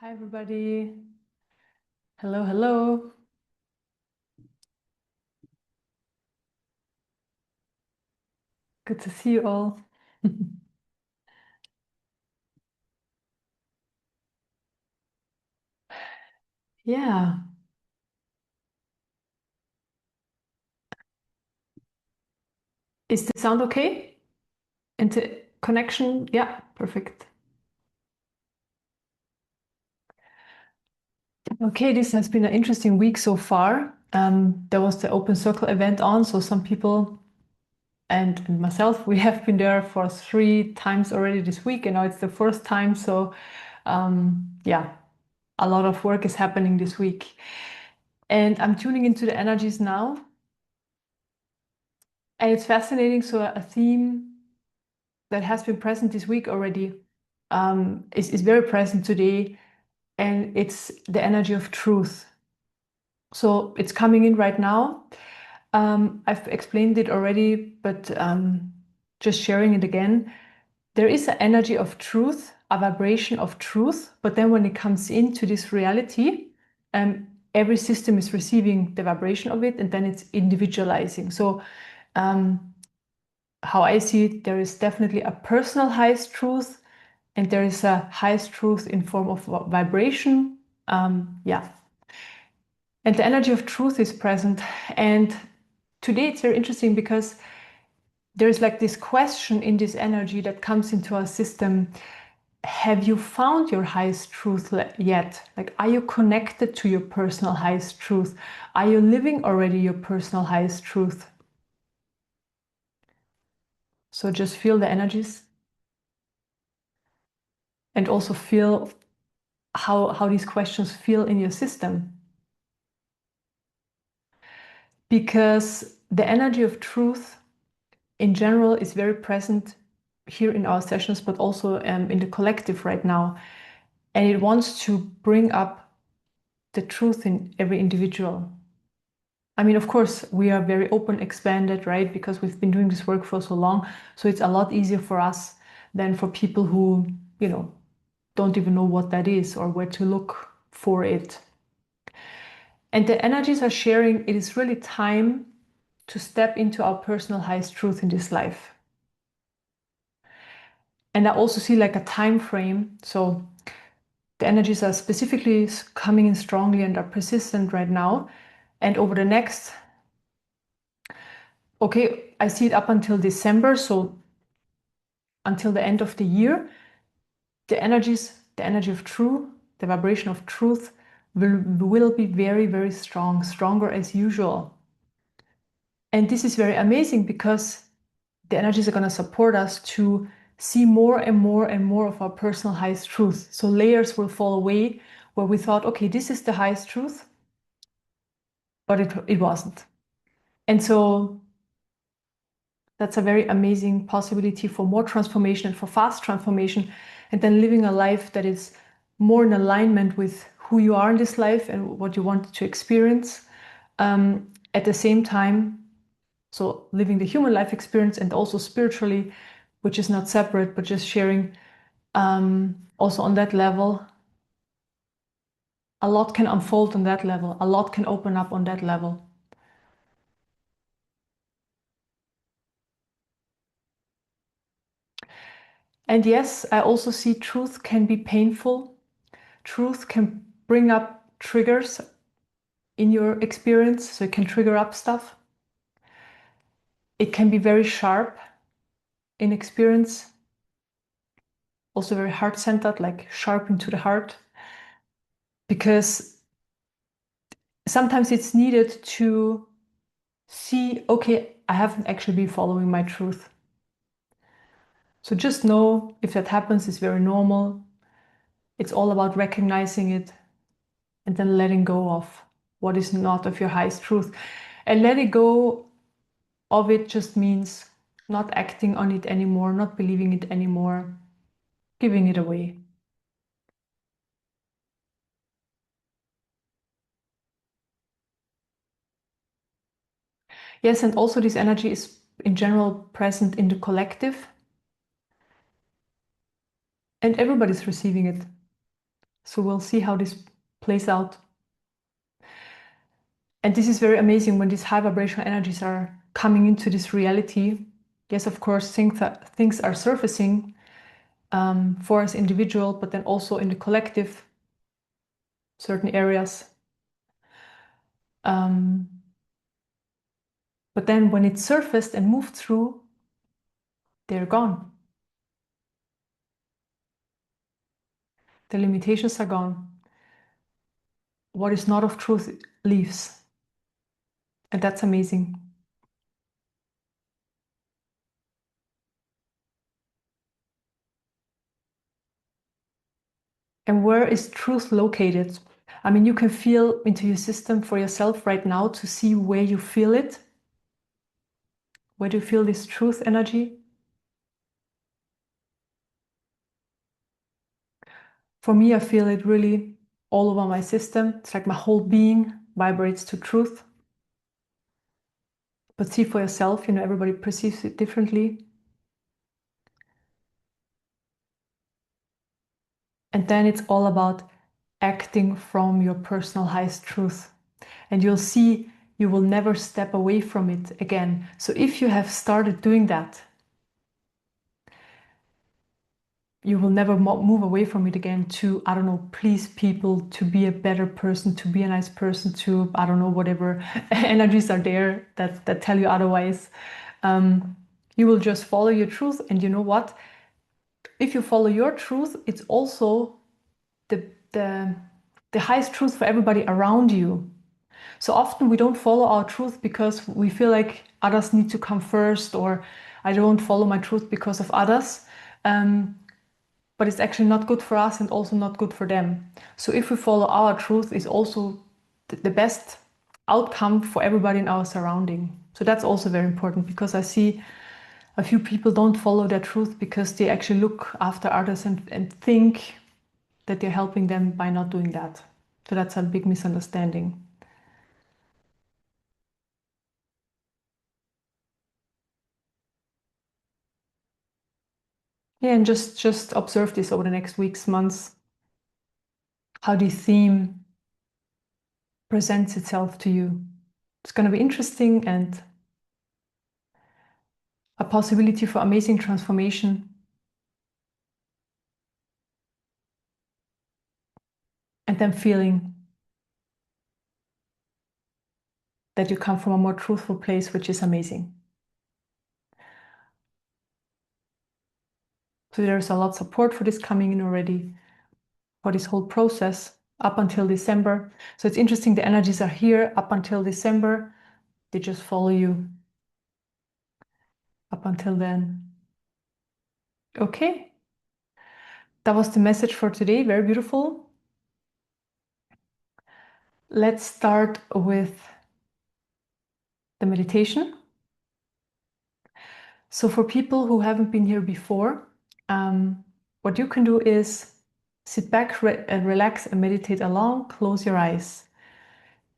Hi, everybody. Hello, hello. Good to see you all. Yeah. Is the sound okay? And the connection? Yeah, perfect. Okay, this has been an interesting week so far. There was the Open Circle event on, so some people and myself, we have been there for 3 times already this week, and now it's the first time. So, yeah, a lot of work is happening this week. And I'm tuning into the energies now. And it's fascinating. So, a theme that has been present this week already is very present today, and it's the energy of truth. So it's coming in right now. I've explained it already, but just sharing it again. There is an energy of truth, a vibration of truth, but then when it comes into this reality, every system is receiving the vibration of it, and then it's individualizing. So how I see it, there is definitely a personal highest truth, and there is a highest truth in form of vibration. Yeah, and the energy of truth is present. And today it's very interesting because there's like this question in this energy that comes into our system. Have you found your highest truth yet? Like, are you connected to your personal highest truth? Are you living already your personal highest truth? So just feel the energies and also feel how these questions feel in your system. Because the energy of truth in general is very present here in our sessions, but also in the collective right now. And it wants to bring up the truth in every individual. I mean, of course, we are very open, expanded, right? Because we've been doing this work for so long. So it's a lot easier for us than for people who, don't even know what that is or where to look for it. And the energies are sharing, it is really time to step into our personal highest truth in this life. And I also see like a time frame. So the energies are specifically coming in strongly and are persistent right now. And over the next, okay, I see it up until December. So until the end of the year, the energies, the energy of truth, the vibration of truth will be very, very strong, stronger as usual. And this is very amazing because the energies are going to support us to see more and more and more of our personal highest truth. So layers will fall away where we thought, okay, this is the highest truth, but it wasn't. And so that's a very amazing possibility for more transformation and for fast transformation, and then living a life that is more in alignment with who you are in this life and what you want to experience. At the same time, so living the human life experience and also spiritually, which is not separate, but just sharing also on that level. A lot can unfold on that level. A lot can open up on that level. And yes, I also see truth can be painful. Truth can bring up triggers in your experience, so it can trigger up stuff. It can be very sharp in experience, also very heart-centered, like sharp into the heart, because sometimes it's needed to see, okay, I haven't actually been following my truth. So just know if that happens, it's very normal. It's all about recognizing it and then letting go of what is not of your highest truth. And letting go of it just means not acting on it anymore, not believing it anymore, giving it away. Yes, and also this energy is in general present in the collective, and everybody's receiving it. So we'll see how this plays out. And this is very amazing when these high vibrational energies are coming into this reality. Yes, of course, things are surfacing for us individual, but then also in the collective, certain areas. But then when it's surfaced and moved through, they're gone. The limitations are gone. What is not of truth leaves. And that's amazing. And where is truth located? I mean, you can feel into your system for yourself right now to see where you feel it. Where do you feel this truth energy? For me, I feel it really all over my system. It's like my whole being vibrates to truth. But see for yourself, everybody perceives it differently. And then it's all about acting from your personal highest truth. And you'll see you will never step away from it again. So if you have started doing that, you will never move away from it again to, I don't know, please people, to be a better person, to be a nice person, to, I don't know, whatever energies are there that tell you otherwise. You will just follow your truth. And you know what? If you follow your truth, it's also the, the, the highest truth for everybody around you. So often we don't follow our truth because we feel like others need to come first, or I don't follow my truth because of others. But it's actually not good for us and also not good for them. So if we follow our truth, is also the best outcome for everybody in our surrounding. So that's also very important, because I see a few people don't follow their truth because they actually look after others and think that they're helping them by not doing that. So that's a big misunderstanding. Yeah, and just observe this over the next weeks, months, how the theme presents itself to you. It's going to be interesting and a possibility for amazing transformation. And then feeling that you come from a more truthful place, which is amazing. So there's a lot of support for this coming in already, for this whole process up until December. So it's interesting, the energies are here up until December. They just follow you up until then. Okay, that was the message for today. Very beautiful. Let's start with the meditation. So for people who haven't been here before, what you can do is sit back and relax and meditate along. Close your eyes.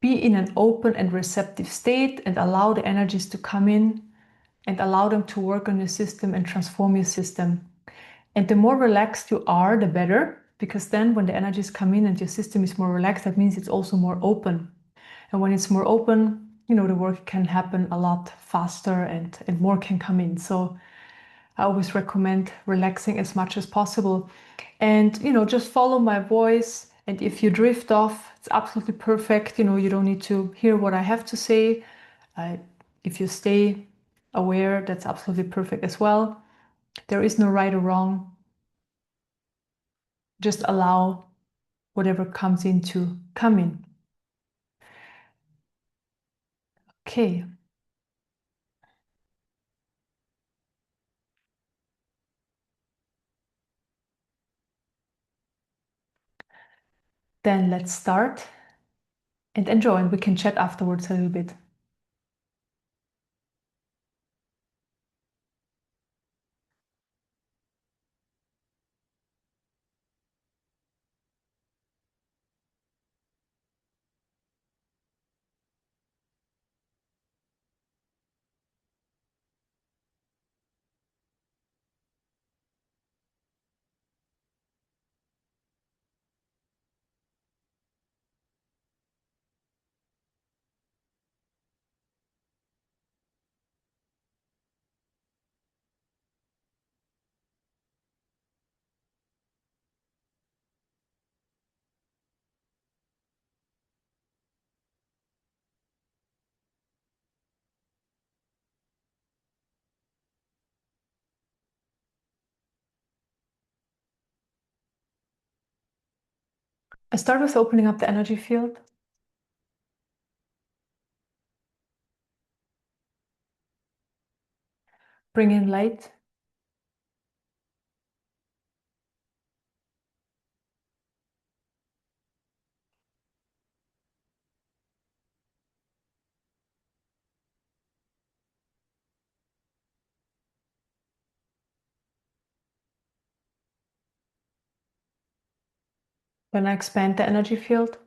Be in an open and receptive state and allow the energies to come in and allow them to work on your system and transform your system. And the more relaxed you are, the better, because then when the energies come in and your system is more relaxed, that means it's also more open. And when it's more open, the work can happen a lot faster and more can come in. So I always recommend relaxing as much as possible. And, just follow my voice. And if you drift off, it's absolutely perfect. You don't need to hear what I have to say. If you stay aware, that's absolutely perfect as well. There is no right or wrong. Just allow whatever comes in to come in. Okay. Then let's start and enjoy, and we can chat afterwards a little bit. I start with opening up the energy field. Bring in light. Then I expand the energy field.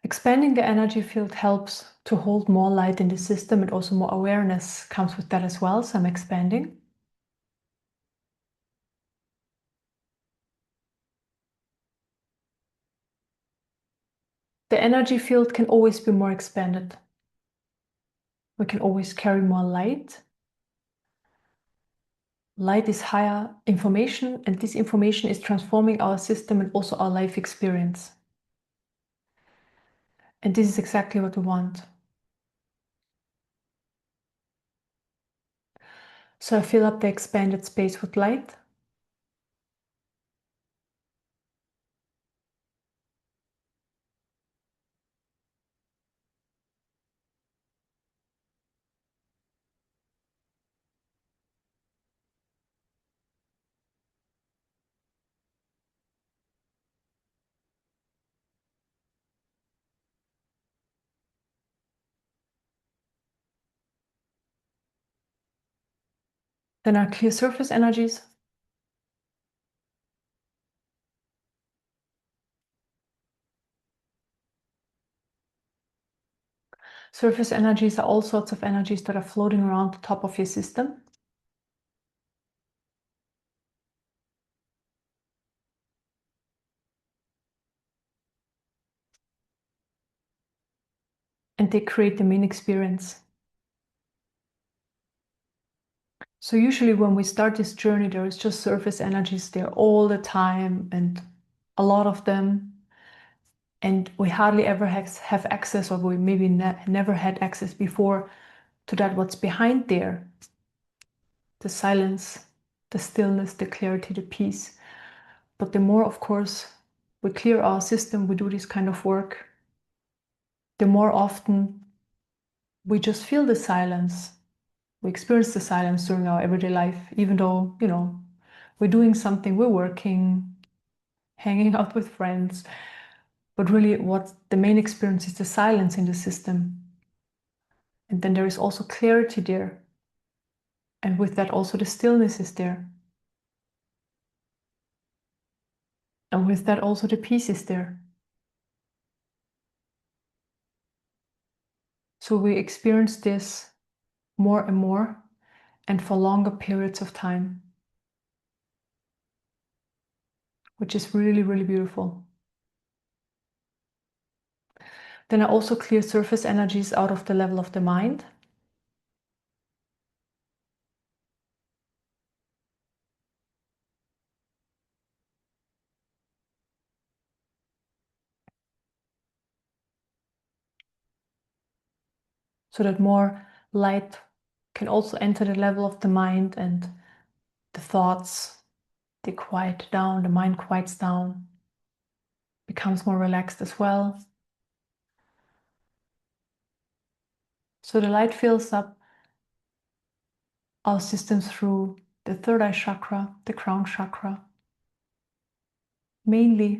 Expanding the energy field helps to hold more light in the system, and also more awareness comes with that as well. So I'm expanding. The energy field can always be more expanded. We can always carry more light. Light is higher information, and this information is transforming our system and also our life experience. And this is exactly what we want. So I fill up the expanded space with light. Then our clear surface energies. Surface energies are all sorts of energies that are floating around the top of your system. And they create the main experience. So usually when we start this journey, there is just surface energies there all the time, and a lot of them. And we hardly ever have access, or we maybe never had access before, to that what's behind there. The silence, the stillness, the clarity, the peace. But the more, of course, we clear our system, we do this kind of work, the more often we just feel the silence. We experience the silence during our everyday life, even though, we're doing something, we're working, hanging out with friends. But really, what the main experience is the silence in the system. And then there is also clarity there. And with that, also the stillness is there. And with that, also the peace is there. So we experience this more and more, and for longer periods of time, which is really, really beautiful. Then I also clear surface energies out of the level of the mind. So that more light can also enter the level of the mind, and the thoughts, they quiet down, the mind quiets down, becomes more relaxed as well. So the light fills up our system through the third eye chakra, the crown chakra, mainly.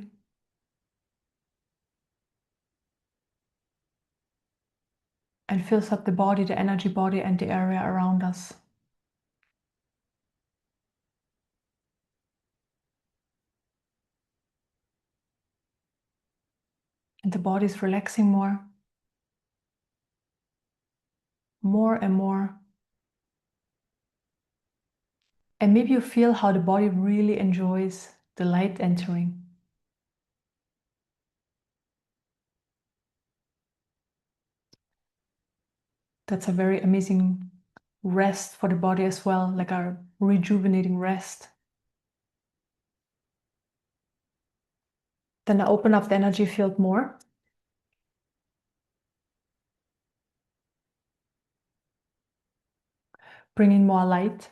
And fills up the body, the energy body, and the area around us. And the body is relaxing more and more. And maybe you feel how the body really enjoys the light entering. That's a very amazing rest for the body as well, like a rejuvenating rest. Then I open up the energy field more. Bring in more light.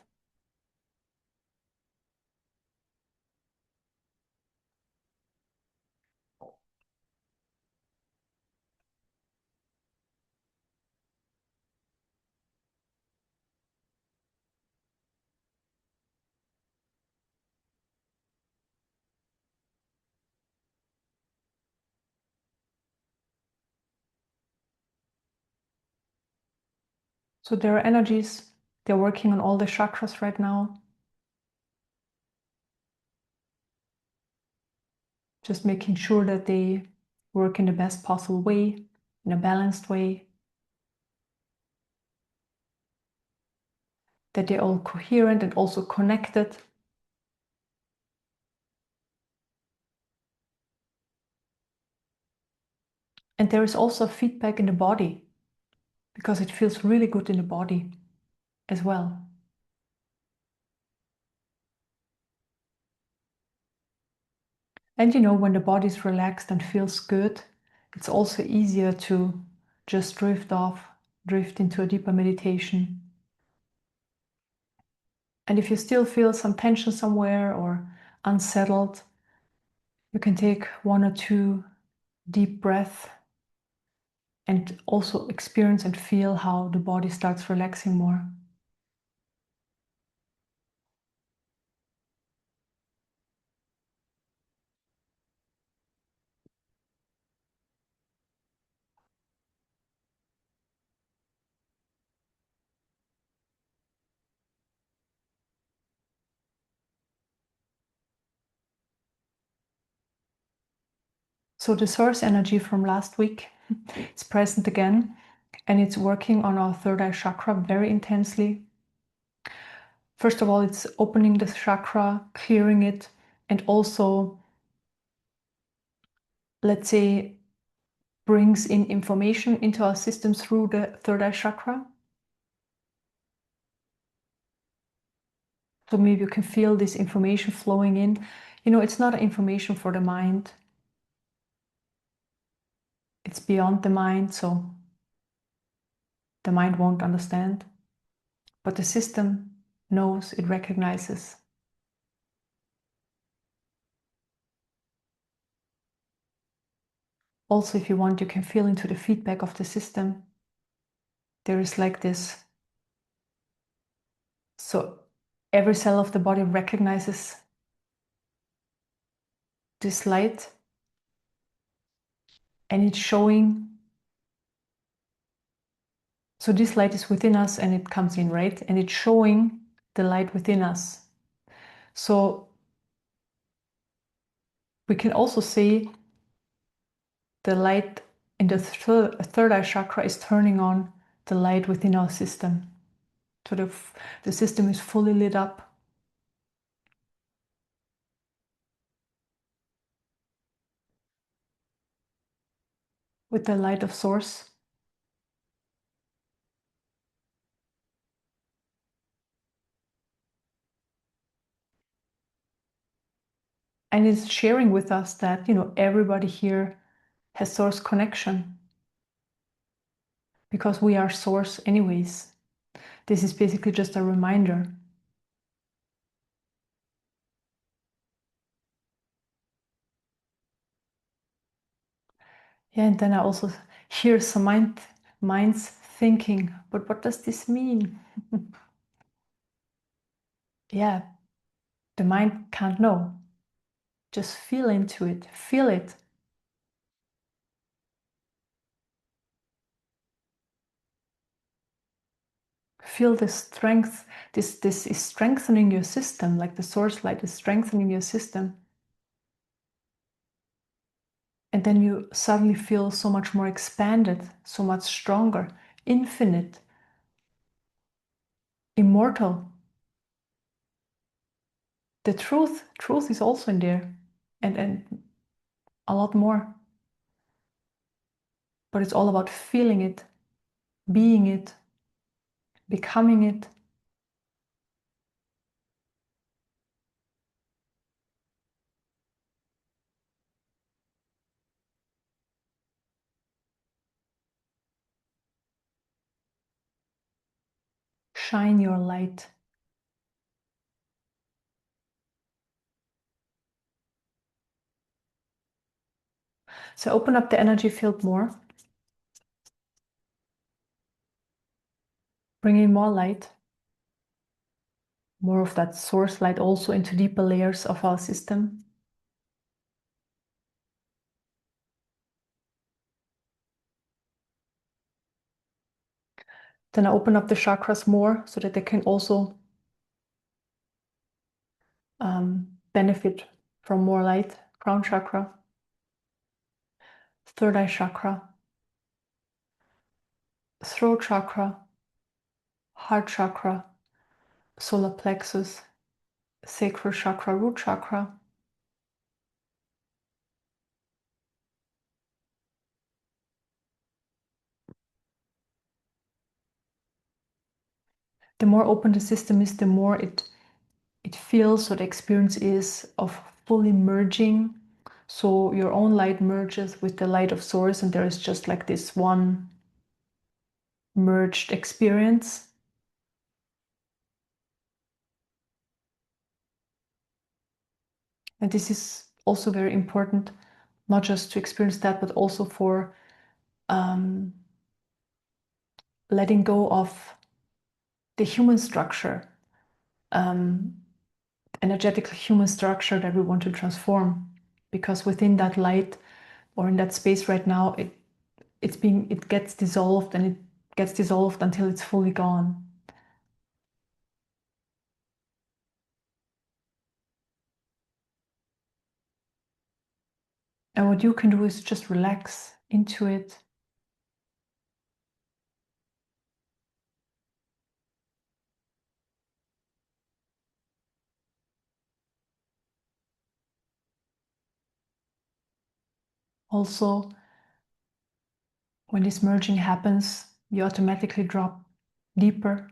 So there are energies, they're working on all the chakras right now. Just making sure that they work in the best possible way, in a balanced way, that they're all coherent and also connected. And there is also feedback in the body, because it feels really good in the body as well. And you know, when the body is relaxed and feels good, it's also easier to just drift off, drift into a deeper meditation. And if you still feel some tension somewhere or unsettled, you can take 1 or 2 deep breaths and also experience and feel how the body starts relaxing more. So the source energy from last week is present again, and it's working on our third eye chakra very intensely. First of all, it's opening the chakra, clearing it, and also, let's say, brings in information into our system through the third eye chakra. So maybe you can feel this information flowing in. You know, it's not information for the mind. It's beyond the mind, so the mind won't understand. But the system knows, it recognizes. Also, if you want, you can feel into the feedback of the system. There is like this. So every cell of the body recognizes this light, and it's showing. So this light is within us and it comes in, right? And it's showing the light within us. So we can also say the light in the third eye chakra is turning on the light within our system. So the system is fully lit up. With the light of source. And it's sharing with us that, you know, everybody here has source connection. Because we are source anyways. This is basically just a reminder. Yeah, and then I also hear some minds thinking, but what does this mean? Yeah, the mind can't know. Just feel into it, feel it. Feel the strength. This is strengthening your system, like the source light is strengthening your system. And then you suddenly feel so much more expanded, so much stronger, infinite, immortal. The truth is also in there, and a lot more. But it's all about feeling it, being it, becoming it. Shine your light. So open up the energy field more. Bring in more light. More of that source light also into deeper layers of our system. Then I open up the chakras more so that they can also benefit from more light. Crown chakra, third eye chakra, throat chakra, heart chakra, solar plexus, sacral chakra, root chakra. The more open the system is, the more it feels, or the experience is, of fully merging. So your own light merges with the light of source, and there is just like this one merged experience. And this is also very important, not just to experience that, but also for letting go of the human structure, energetic human structure that we want to transform. Because within that light, or in that space right now, it gets dissolved, and it gets dissolved until it's fully gone. And what you can do is just relax into it. Also, when this merging happens, you automatically drop deeper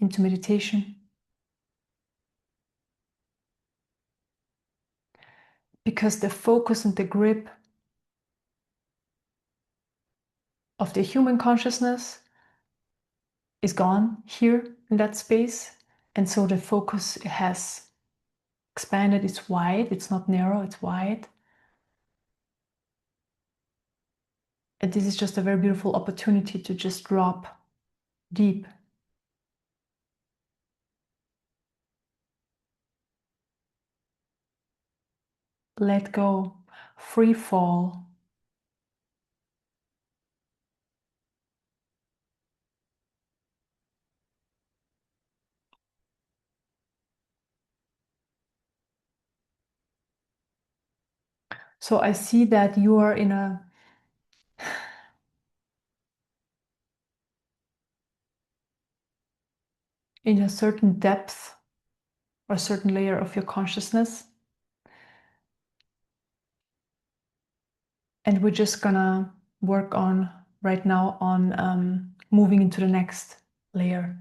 into meditation. Because the focus and the grip of the human consciousness is gone here in that space. And so the focus has expanded, it's wide, it's not narrow, it's wide. And this is just a very beautiful opportunity to just drop deep. Let go, free fall. So I see that you are in a certain depth or a certain layer of your consciousness. And we're just gonna work on right now on moving into the next layer.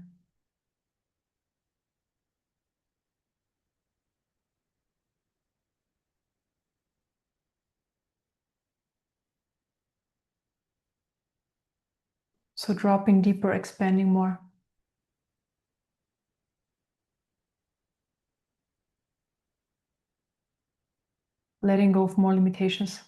So dropping deeper, expanding more. Letting go of more limitations.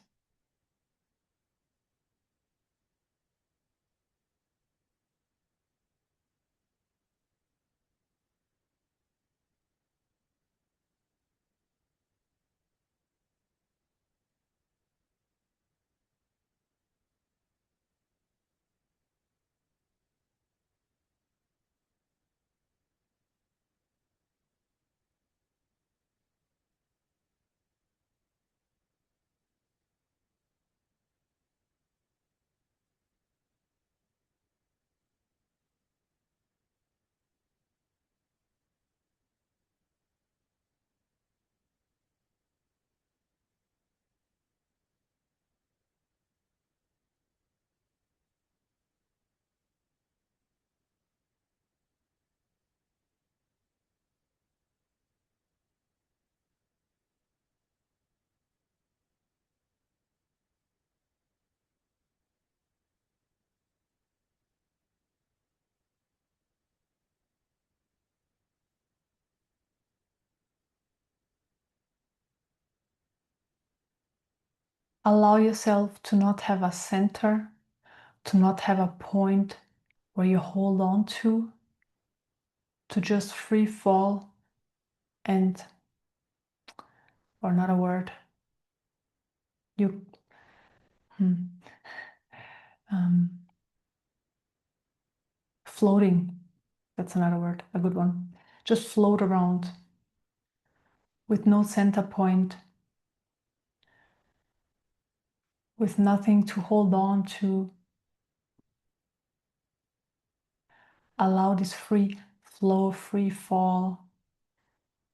Allow yourself to not have a center, to not have a point where you hold on to just free fall and, or not a word, you, hmm, um, floating. That's another word, a good one. Just float around with no center point, with nothing to hold on to. Allow this free flow, free fall.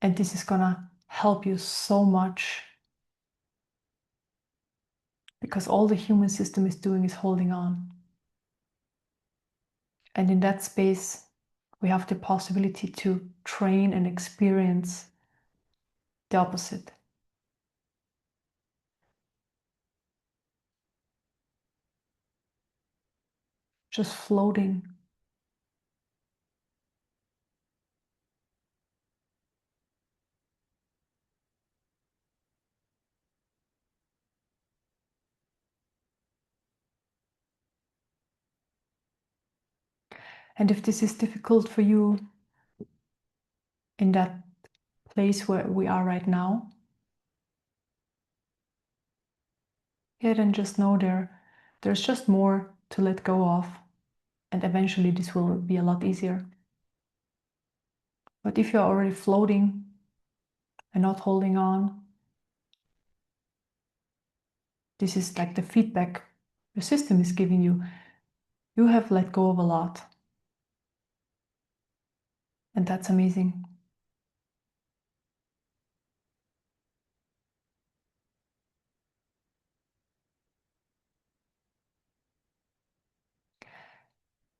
And this is gonna help you so much, because all the human system is doing is holding on. And in that space, we have the possibility to train and experience the opposite. Just floating. And if this is difficult for you in that place where we are right now, yeah, then just know there's just more to let go of, and eventually this will be a lot easier. But if you're already floating and not holding on, this is like the feedback your system is giving you. You have let go of a lot. And that's amazing.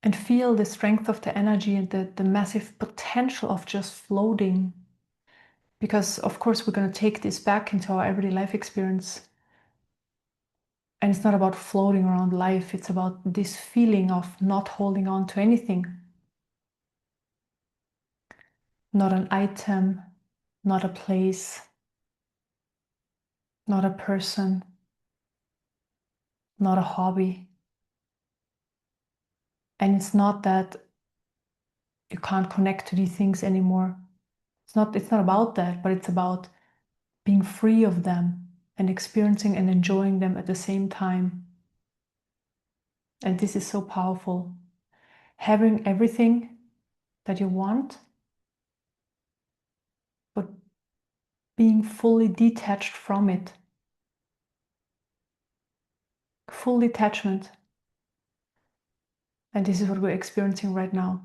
And feel the strength of the energy and the massive potential of just floating. Because of course we're going to take this back into our everyday life experience. And it's not about floating around life, it's about this feeling of not holding on to anything. Not an item, not a place, not a person, not a hobby. And it's not that you can't connect to these things anymore. It's not about that, but it's about being free of them and experiencing and enjoying them at the same time. And this is so powerful. Having everything that you want, but being fully detached from it. Full detachment. And this is what we're experiencing right now.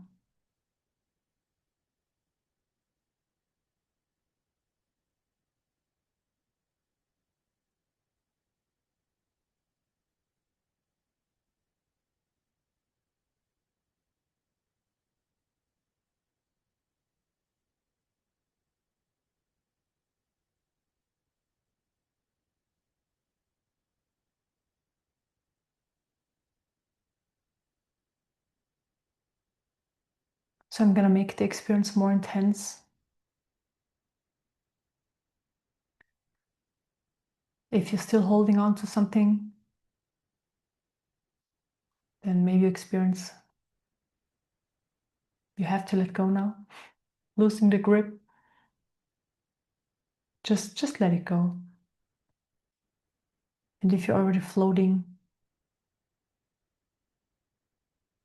So I'm going to make the experience more intense. If you're still holding on to something, then maybe you experience you have to let go now. Losing the grip. Just let it go. And if you're already floating,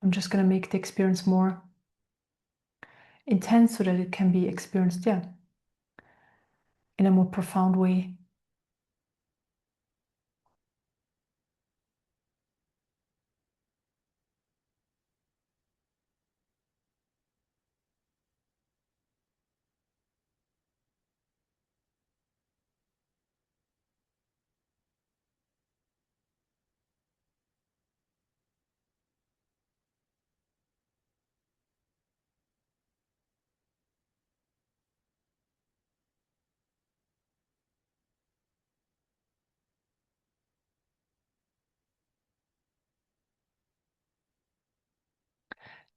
I'm just going to make the experience more intense so that it can be experienced, yeah, in a more profound way.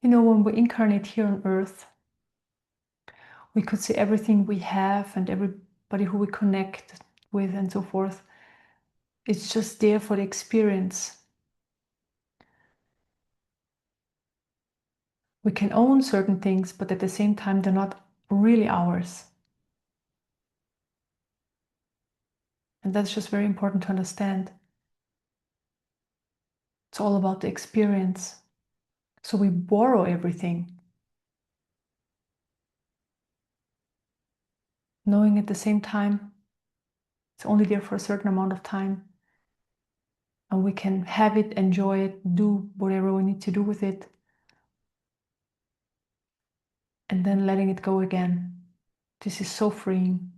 You know, when we incarnate here on Earth, we could see everything we have and everybody who we connect with and so forth. It's just there for the experience. We can own certain things, but at the same time, they're not really ours. And that's just very important to understand. It's all about the experience. So we borrow everything, knowing at the same time it's only there for a certain amount of time, and we can have it, enjoy it, do whatever we need to do with it, and then letting it go again. This is so freeing.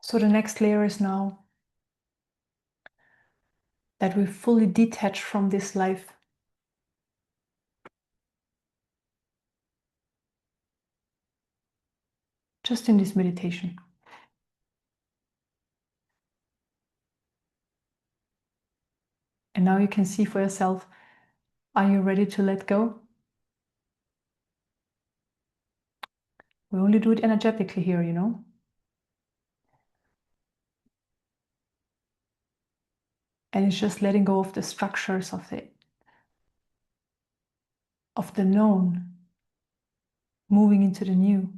So the next layer is now that we fully detach from this life. Just in this meditation. And now you can see for yourself, are you ready to let go? We only do it energetically here, you know? And it's just letting go of the structures of the known, moving into the new.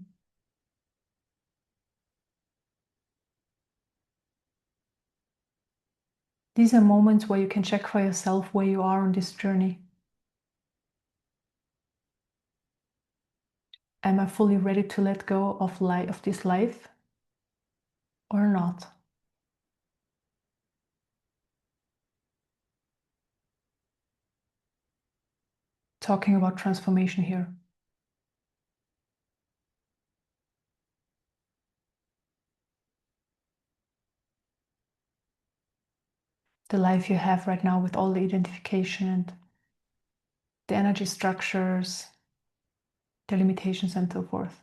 These are moments where you can check for yourself where you are on this journey. Am I fully ready to let go of this life or not? Talking about transformation here. The life you have right now with all the identification and the energy structures, the limitations and so forth.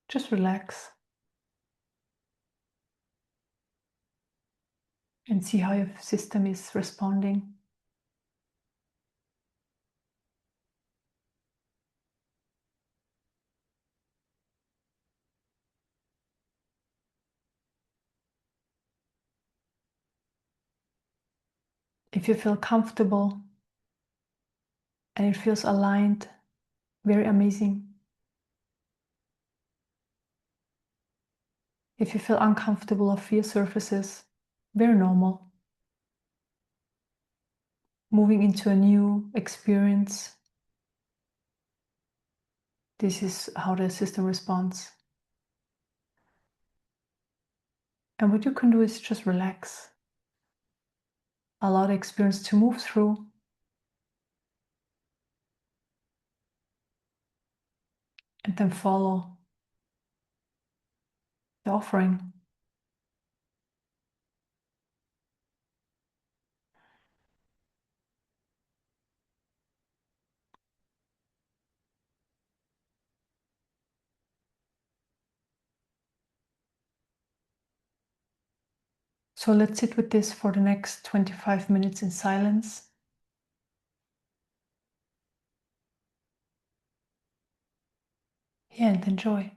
Just relax and see how your system is responding. If you feel comfortable and it feels aligned, very amazing. If you feel uncomfortable or fear surfaces, very normal. Moving into a new experience. This is how the system responds. And what you can do is just relax. Allow the experience to move through. And then follow the offering. So let's sit with this for the next 25 minutes in silence. Yeah, and enjoy.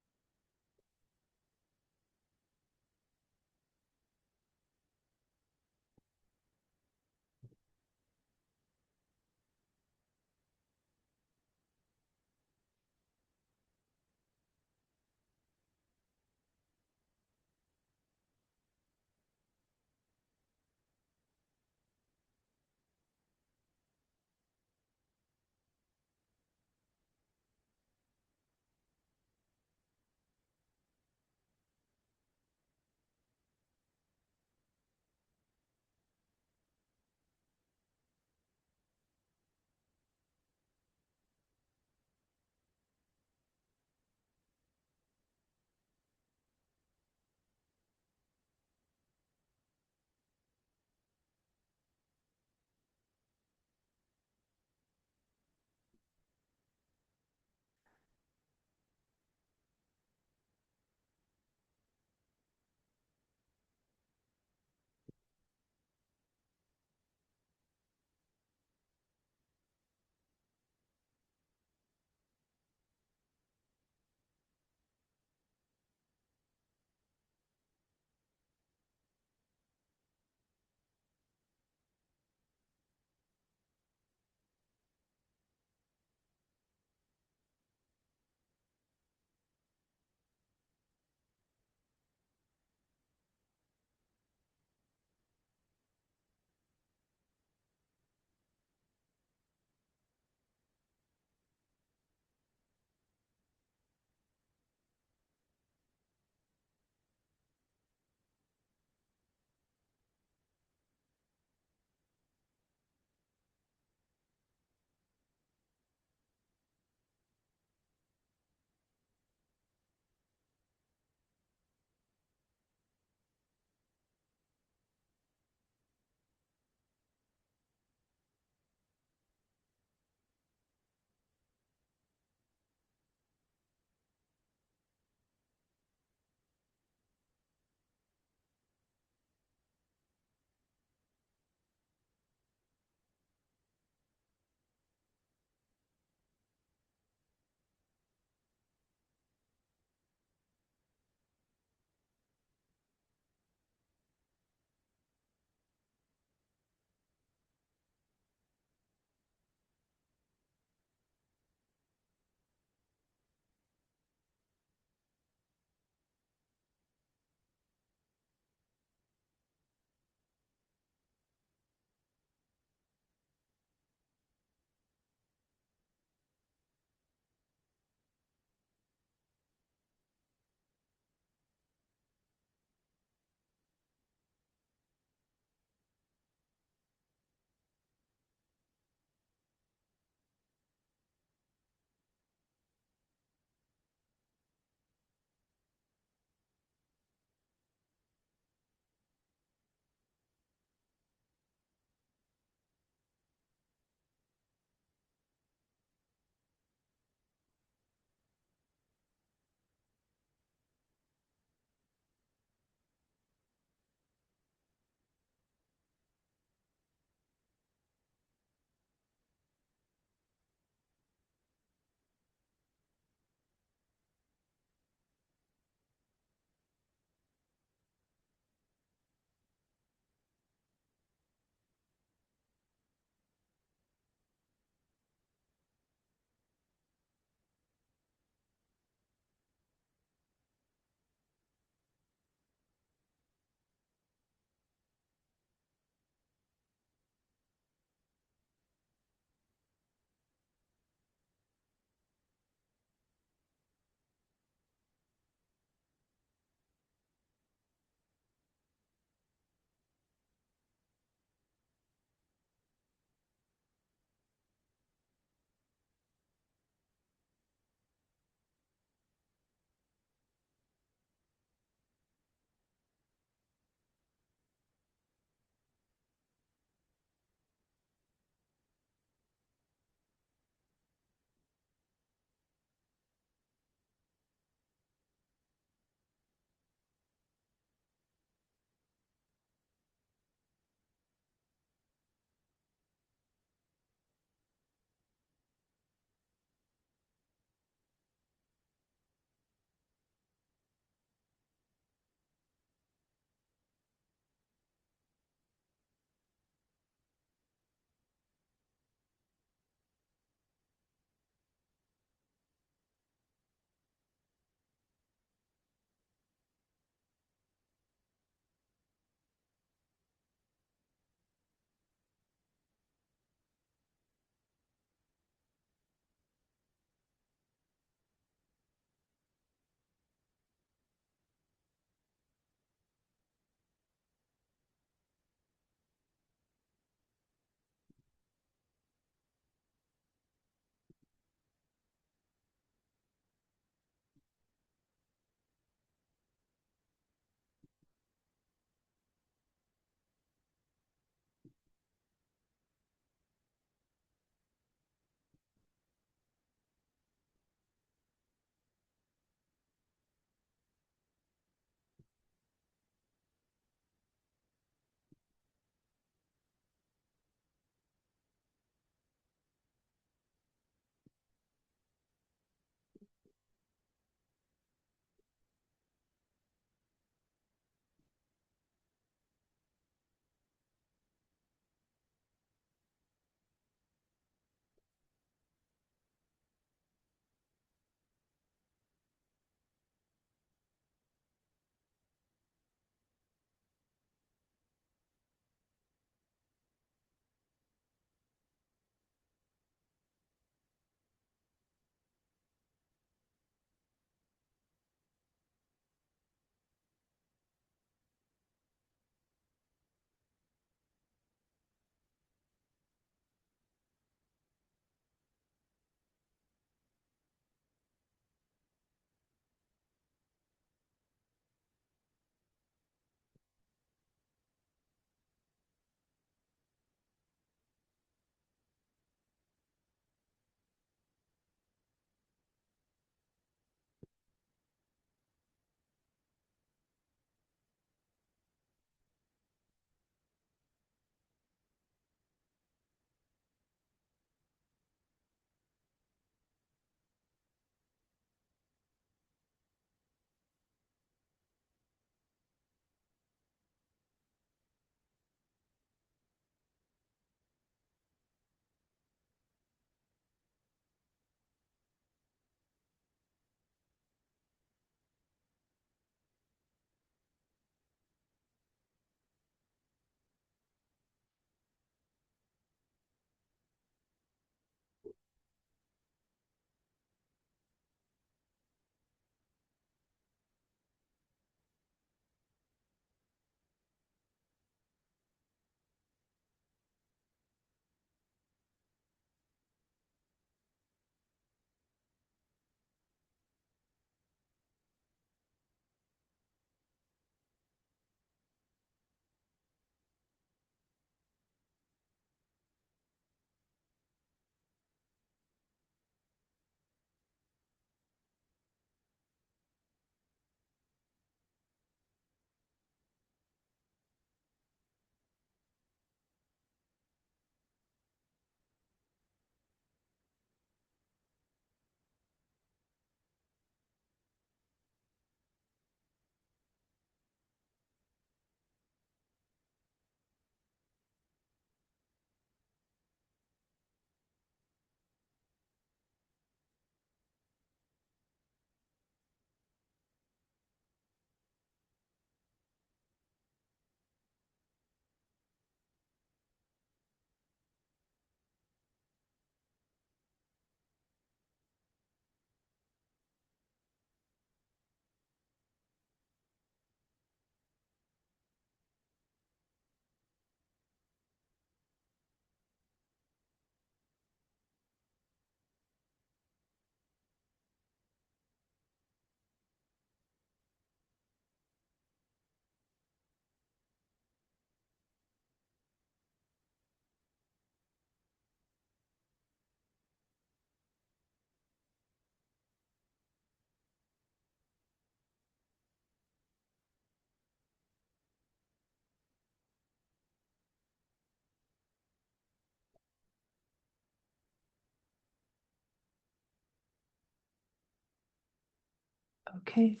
Okay,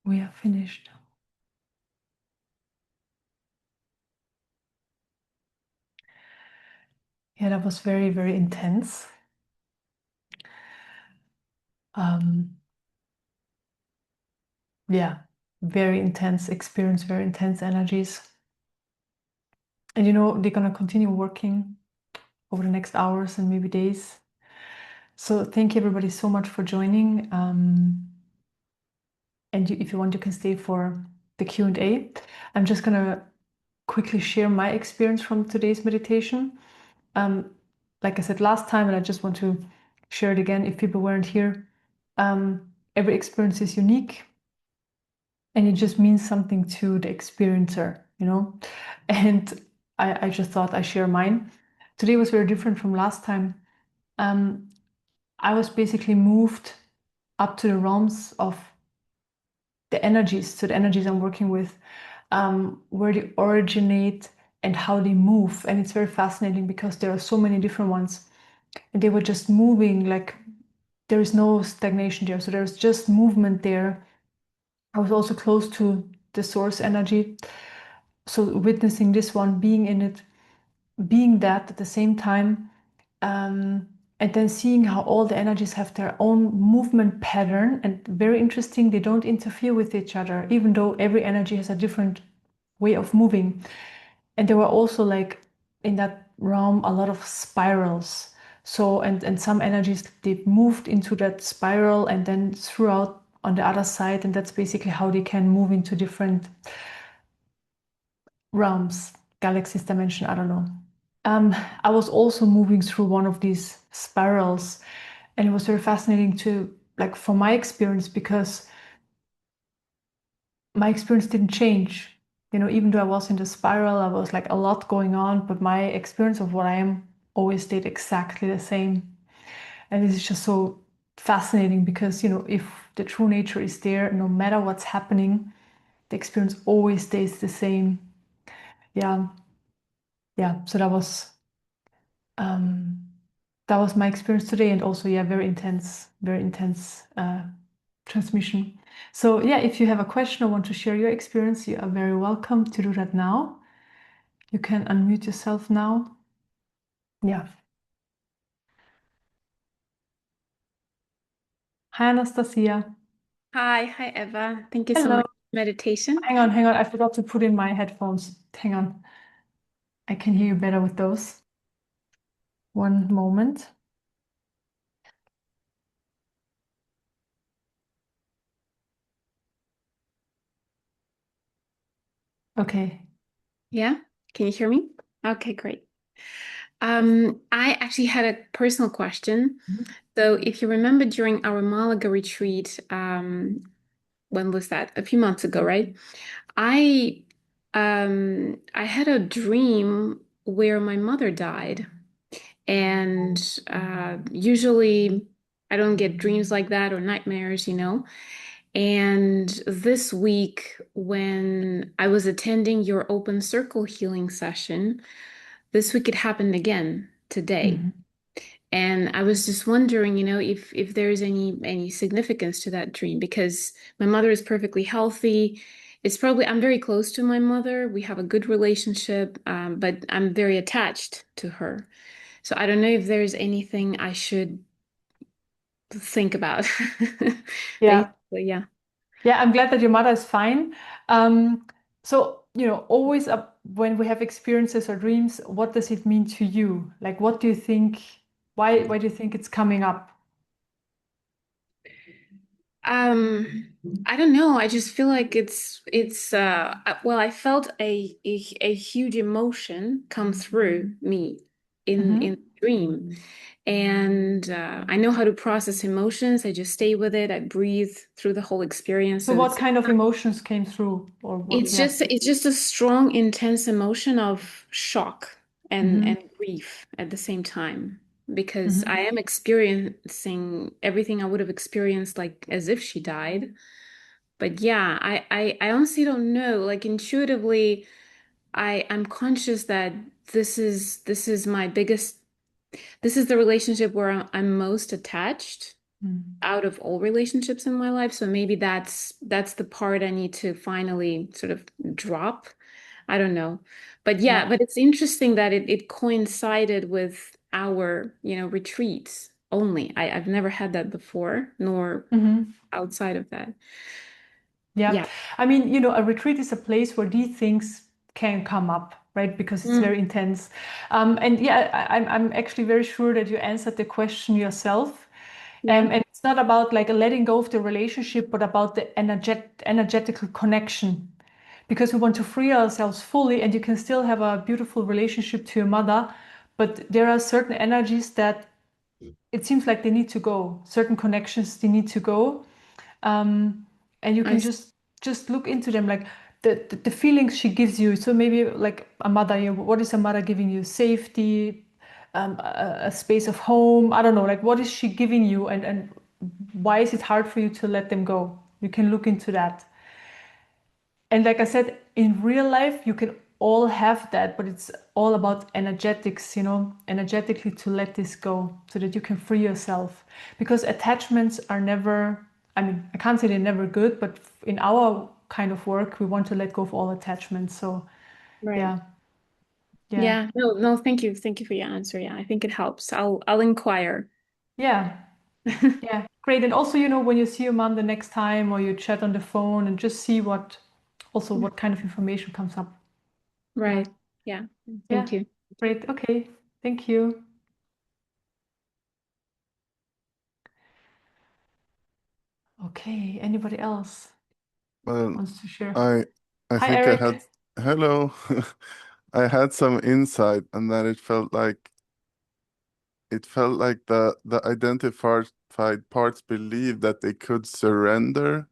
we are finished. Yeah, that was very, very intense. Um, yeah, very intense experience, very intense energies. And they're gonna continue working over the next hours and maybe days. So thank you everybody so much for joining. And if you want, you can stay for the Q&A. I'm just gonna quickly share my experience from today's meditation. Um, like I said last time, and I just want to share it again if people weren't here. Every experience is unique, and it just means something to the experiencer, And I just thought I share mine. Today was very different from last time. Um, I was basically moved up to the realms of the energies, so the energies I'm working with, where they originate and how they move. And it's very fascinating because there are so many different ones. And they were just moving, like there is no stagnation there. So there's just movement there. I was also close to the source energy. So witnessing this one, being in it, being that at the same time, and then seeing how all the energies have their own movement pattern, and very interesting, they don't interfere with each other, even though every energy has a different way of moving. And there were also, like, in that realm, a lot of spirals. So and some energies, they moved into that spiral and then threw out on the other side, and that's basically how they can move into different realms, galaxies, dimension, I don't know. I was also moving through one of these spirals, and it was very fascinating to, like, from my experience, because my experience didn't change. Even though I was in the spiral, I was like a lot going on, but my experience of what I am always stayed exactly the same. And this is just so fascinating because, if the true nature is there, no matter what's happening, the experience always stays the same. Yeah. Yeah. So um, that was my experience today, and also, yeah, very intense transmission. So yeah, if you have a question or want to share your experience, you are very welcome to do that now. You can unmute yourself now. Yeah. Hi, Anastasia. Hi, Eva. Thank you so Hello. much for meditation. Hang on. I forgot to put in my headphones. Hang on. I can hear you better with those. One moment. Okay. Yeah, can you hear me? Okay, great. I actually had a personal question. Mhm. So, if you remember during our Malaga retreat, when was that? A few months ago, right? I I had a dream where my mother died, and usually I don't get dreams like that or nightmares. And this week, when I was attending your open circle healing session, this week it happened again today. Mhm. And I was just wondering, if there's any significance to that dream because my mother is perfectly healthy. I'm very close to my mother. We have a good relationship, but I'm very attached to her. So I don't know if there's anything I should think about. Yeah. Basically, yeah. Yeah, I'm glad that your mother is fine. Um, so, always up when we have experiences or dreams, what does it mean to you? Like, what do you think? Why do you think it's coming up? Um, I don't know. I just feel like well, I felt a huge emotion come through me in Hmm. the dream. And I know how to process emotions. I just stay with it. I breathe through the whole experience. So, So what kind of emotions came through, or what? it's Yeah. just a strong, intense emotion of shock Hmm. and grief at the same time because I Hmm. am experiencing everything I would have experienced like as if she died. But yeah, I honestly don't know. Like intuitively, I'm conscious that this is my biggest this is the relationship where I'm most attached. Mm. out of all relationships in my life. So maybe that's the part I need to finally sort of drop. I don't know. But yeah, Yeah. but it's interesting that it coincided with our, retreats only. I've never had that before, nor Mhm. outside of that. Yeah. Yeah. I mean, a retreat is a place where these things can come up, right? Because it's Mm, very intense. And yeah, I'm actually very sure that you answered the question yourself. yeah. And it's not about like letting go of the relationship, but about the energetical connection. Because we want to free ourselves fully, and you can still have a beautiful relationship to your mother, but there are certain energies that it seems like they need to go, certain connections they need to go. And you I can s- just look into them, like the feelings she gives you. So maybe like a mother, what is a mother giving you? Safety, a space of home. I don't know, like what is she giving you, and why is it hard for you to let them go? You can look into that. And like I said, in real life, you can all have that, but it's all about energetics, energetically to let this go so that you can free yourself. Because attachments are never, I mean, I can't say they're never good, but in our kind of work, we want to let go of all attachments. So, right. yeah, yeah, Yeah. No, no, thank you. Thank you for your answer. Yeah, I think it helps. I'll inquire. yeah, yeah, great. And also, when you see your mom the next time or you chat on the phone and just see what kind of information comes up. Yeah, Right. Yeah. yeah, Thank you. great. Okay, thank you. Okay, anybody else Well, wants to share? I I Hi, think I had Eric. hello. I had some insight and then it felt like the identified parts believed that they could surrender,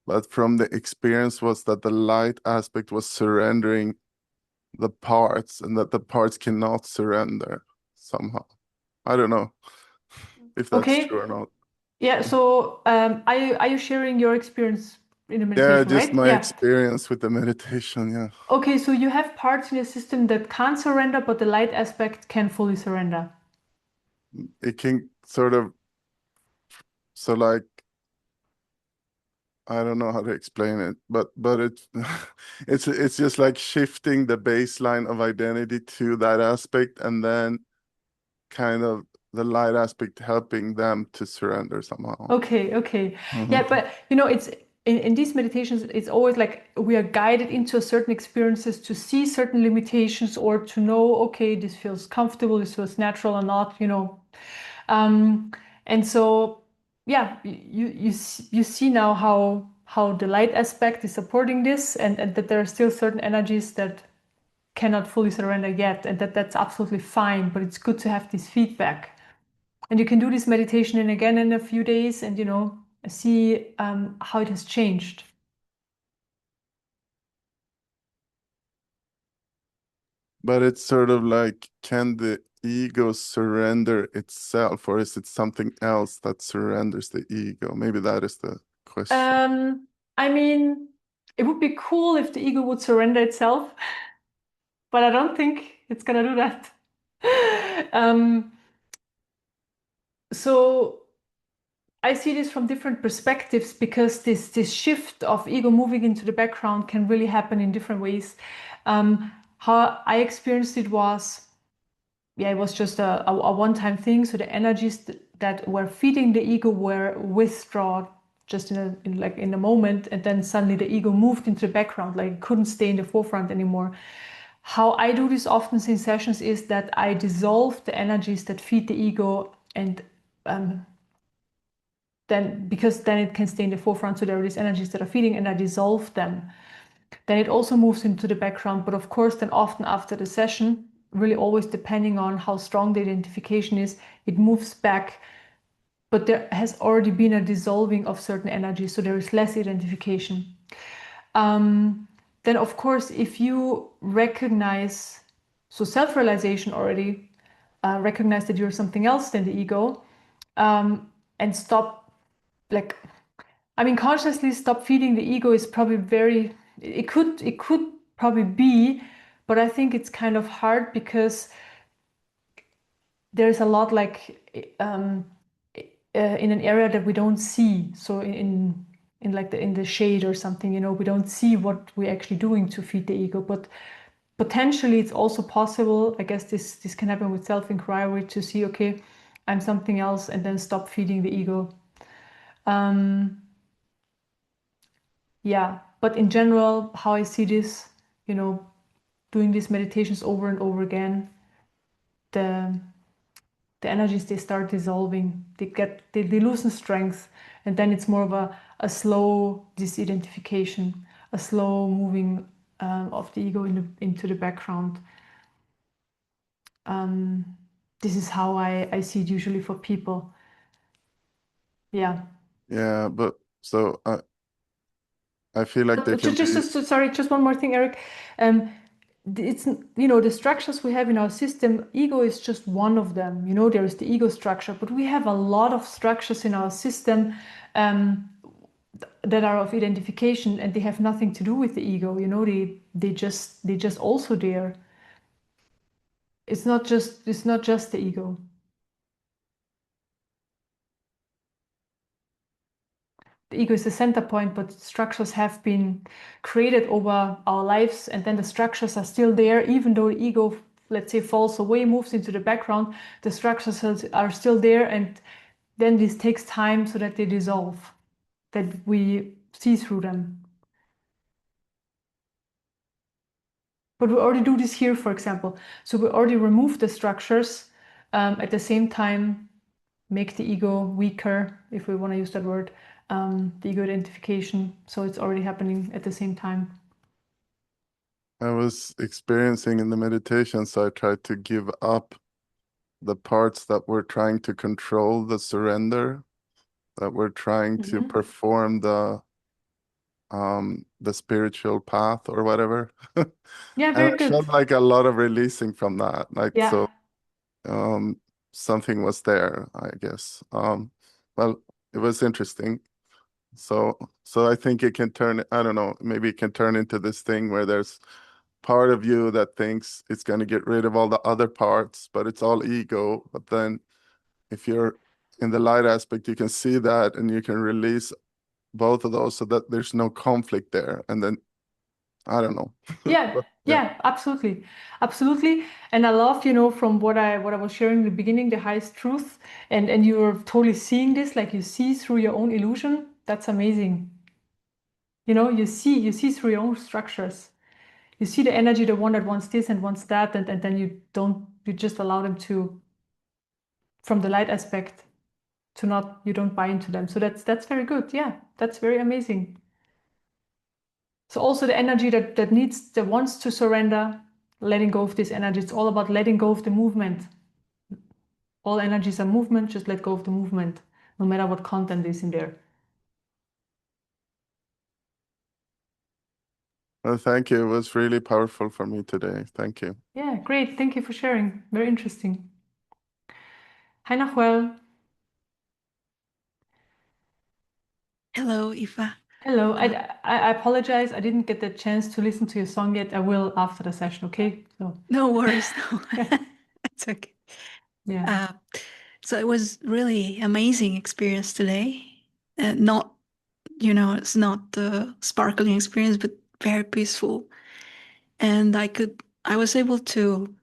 but from the experience was that the light aspect was surrendering the parts and that the parts cannot surrender somehow. I don't know if that's Okay, true or not. yeah, so are you sharing your experience in the Yeah, meditation, just right? my Yeah. experience with the meditation, yeah. Okay, so you have parts in your system that can't surrender, but the light aspect can fully surrender. It can sort of so like I don't know how to explain it, but it's just like shifting the baseline of identity to that aspect, and then kind of the light aspect helping them to surrender somehow. Okay, okay. Yeah, Mhm. but it's in these meditations, it's always like we are guided into certain experiences to see certain limitations or to know, okay, this feels comfortable, this feels natural or not. Um, and so, yeah, you see now how the light aspect is supporting this, and that there are still certain energies that cannot fully surrender yet, and that's absolutely fine. But it's good to have this feedback, and you can do this meditation and again in a few days, and see how it has changed. But it's sort of like, can the ego surrender itself, or is it something else that surrenders the ego? Maybe that is the question. Um, I mean, it would be cool if the ego would surrender itself, but I don't think it's gonna do that. um, so I see this from different perspectives because this shift of ego moving into the background can really happen in different ways. How I experienced it was, yeah, it was just a one-time thing. So the energies that were feeding the ego were withdrawn just like in a moment, and then suddenly the ego moved into the background, like it couldn't stay in the forefront anymore. How I do this often in sessions is that I dissolve the energies that feed the ego, and um, then because then it can stay in the forefront. So there are these energies that are feeding, and I dissolve them. Then it also moves into the background. But of course, then often after the session, really always depending on how strong the identification is, it moves back. But there has already been a dissolving of certain energies, so there is less identification. Then, of course, if you recognize, so self realization already, recognize that you're something else than the ego, and stop, like, I mean, consciously stop feeding the ego is probably it could probably be, but I think it's kind of hard because there's a lot like in an area that we don't see. So in like in the shade or something, you know, we don't see what we're actually doing to feed the ego. But potentially it's also possible, I guess this can happen with self-inquiry, to see, okay, I'm something else, and then stop feeding the ego. Yeah, but in general, how I see this, you know, doing these meditations over and over again, the energies, they start dissolving, they loosen strength, and then it's more of a slow disidentification, a slow moving of the ego into the background. This is how I see it usually for people. Yeah. Yeah, but so I feel like there can be. Sorry, just one more thing, Eric. Um, it's, you know, the structures we have in our system, ego is just one of them. You know, there is the ego structure, but we have a lot of structures in our system that are of identification, and they have nothing to do with the ego. You know, they just also there. It's not just the ego. The ego is the center point, but structures have been created over our lives, and then the structures are still there, even though the ego, let's say, falls away, moves into the background. The structures are still there, and then this takes time so that they dissolve, that we see through them. But we already do this here, for example. So we already remove the structures, at the same time make the ego weaker, if we want to use that word, the ego identification. So it's already happening at the same time. I was experiencing in the meditation, so I tried to give up the parts that were trying to control the surrender, that were trying to perform the spiritual path or whatever. Yeah, And very I good. felt like a lot of releasing from that. Like, Yeah. so something was there, I guess. Well, it was interesting. So I think it can turn, I don't know, maybe it can turn into this thing where there's part of you that thinks it's going to get rid of all the other parts, but it's all ego. But then if you're in the light aspect, you can see that and you can release both of those so that there's no conflict there. And then I don't know. Yeah, But, yeah. yeah, absolutely. Absolutely. And I love, you know, from what I was sharing in the beginning, the highest truth, and you're totally seeing this, like you see through your own illusion. That's amazing. You know, you see through your own structures. You see the energy, the one that wants this and wants that, and then you just allow them to, from the light aspect, to not, you don't buy into them. So that's very good. Yeah, that's very amazing. So also the energy that wants to surrender, letting go of this energy. It's all about letting go of the movement. All energies are movement, just let go of the movement, no matter what content is in there. Well, thank you. It was really powerful for me today. Thank you. Yeah, great. Thank you for sharing. Very interesting. Hi, Nahuel. Hello, Eva. Hello. I apologize. I didn't get the chance to listen to your song yet. I will after the session, okay? So, No worries. No, it's okay. yeah. So it was really amazing experience today. Not, it's not the sparkling experience, but very peaceful. And I was able to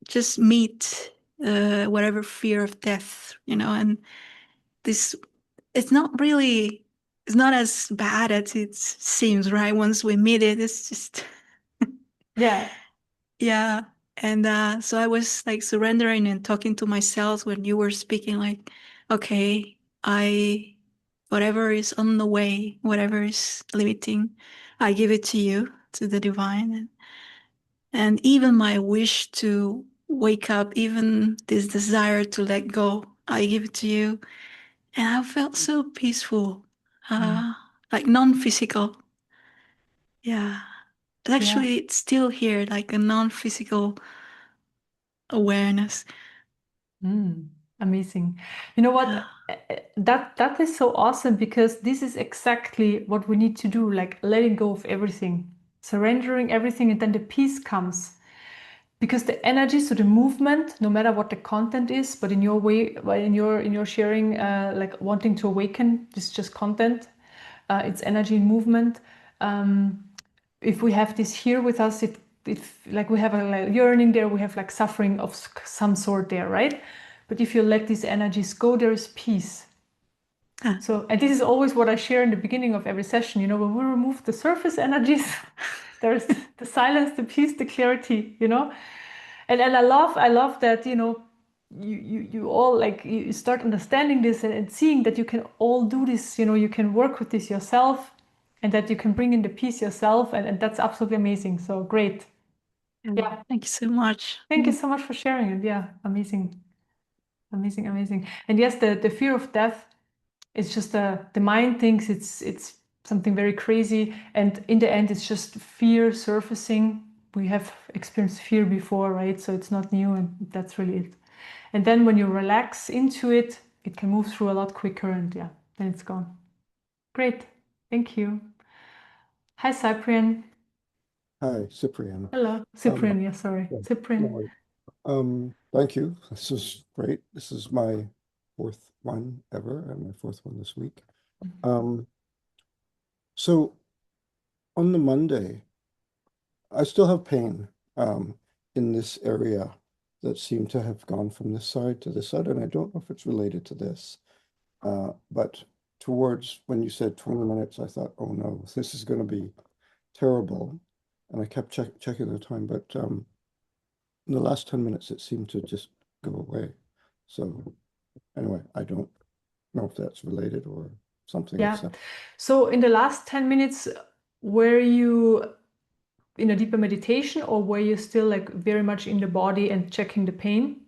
just meet whatever fear of death, and this, it's not really, it's not as bad as it seems, right? Once we meet it, it's just, Yeah. yeah. And so I was like surrendering and talking to myself when you were speaking, like, okay, whatever is on the way, whatever is limiting, I give it to you, to the divine. And even my wish to wake up, even this desire to let go, I give it to you. And I felt so peaceful, Mm. like non-physical. Yeah. Yeah. Actually, it's still here, like a non-physical awareness. Amazing. You know what? That is so awesome, because this is exactly what we need to do, like letting go of everything, surrendering everything, and then the peace comes. because the energy, so the movement, no matter what the content is, but in your way, in your sharing, like wanting to awaken, this is just content. It's energy and movement. If we have this here with us, it like we have a like yearning there, we have like suffering of some sort there, right? But if you let these energies go, there is peace. So, and this is always what I share in the beginning of every session. You know, when we remove the surface energies, there's the silence, the peace, the clarity. You know, and I love that. You know, you all like you start understanding this and seeing that you can all do this. You know, you can work with this yourself, and that you can bring in the peace yourself, and that's absolutely amazing. So great. Yeah. Thank you so much. Thank you so much for sharing it. Yeah, amazing, amazing, amazing. And yes, the fear of death. It's just the mind thinks it's something very crazy, and in the end, it's just fear surfacing. We have experienced fear before, right? So it's not new, and that's really it. And then when you relax into it, it can move through a lot quicker, and yeah, then it's gone. Great, thank you. Hi, Cyprian. Hi, Cyprian. Hello, Cyprian. Yeah, sorry, Yeah, Cyprian. thank you. This is great. This is my fourth one ever, and my fourth one this week. So on the Monday, I still have pain in this area that seemed to have gone from this side to this side, and I don't know if it's related to this. But towards when you said 20 minutes, I thought, oh no, this is going to be terrible. And I kept checking the time, but in the last 10 minutes, it seemed to just go away. So anyway, I don't know if that's related or something. Yeah. So in the last 10 minutes, were you in a deeper meditation, or were you still like very much in the body and checking the pain?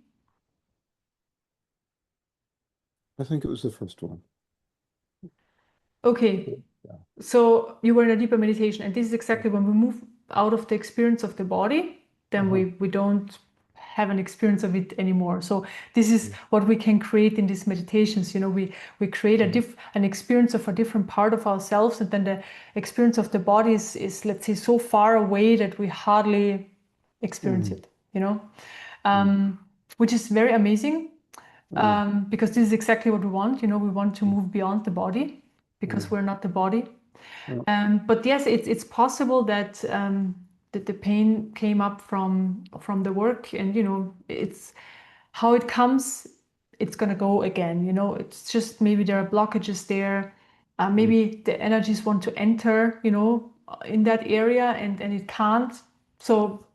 I think it was the first one. Okay. Yeah. So you were in a deeper meditation, and this is exactly when we move out of the experience of the body, then we don't have an experience of it anymore. So this is what we can create in these meditations. You know, we create an experience of a different part of ourselves, and then the experience of the body is let's say so far away that we hardly experience it. You know, which is very amazing, because this is exactly what we want. You know, we want to move beyond the body because we're not the body. But yes, it's possible that that the pain came up from the work, and you know, it's how it comes. It's gonna go again. You know, it's just maybe there are blockages there. Maybe the energies want to enter, you know, in that area, and it can't. So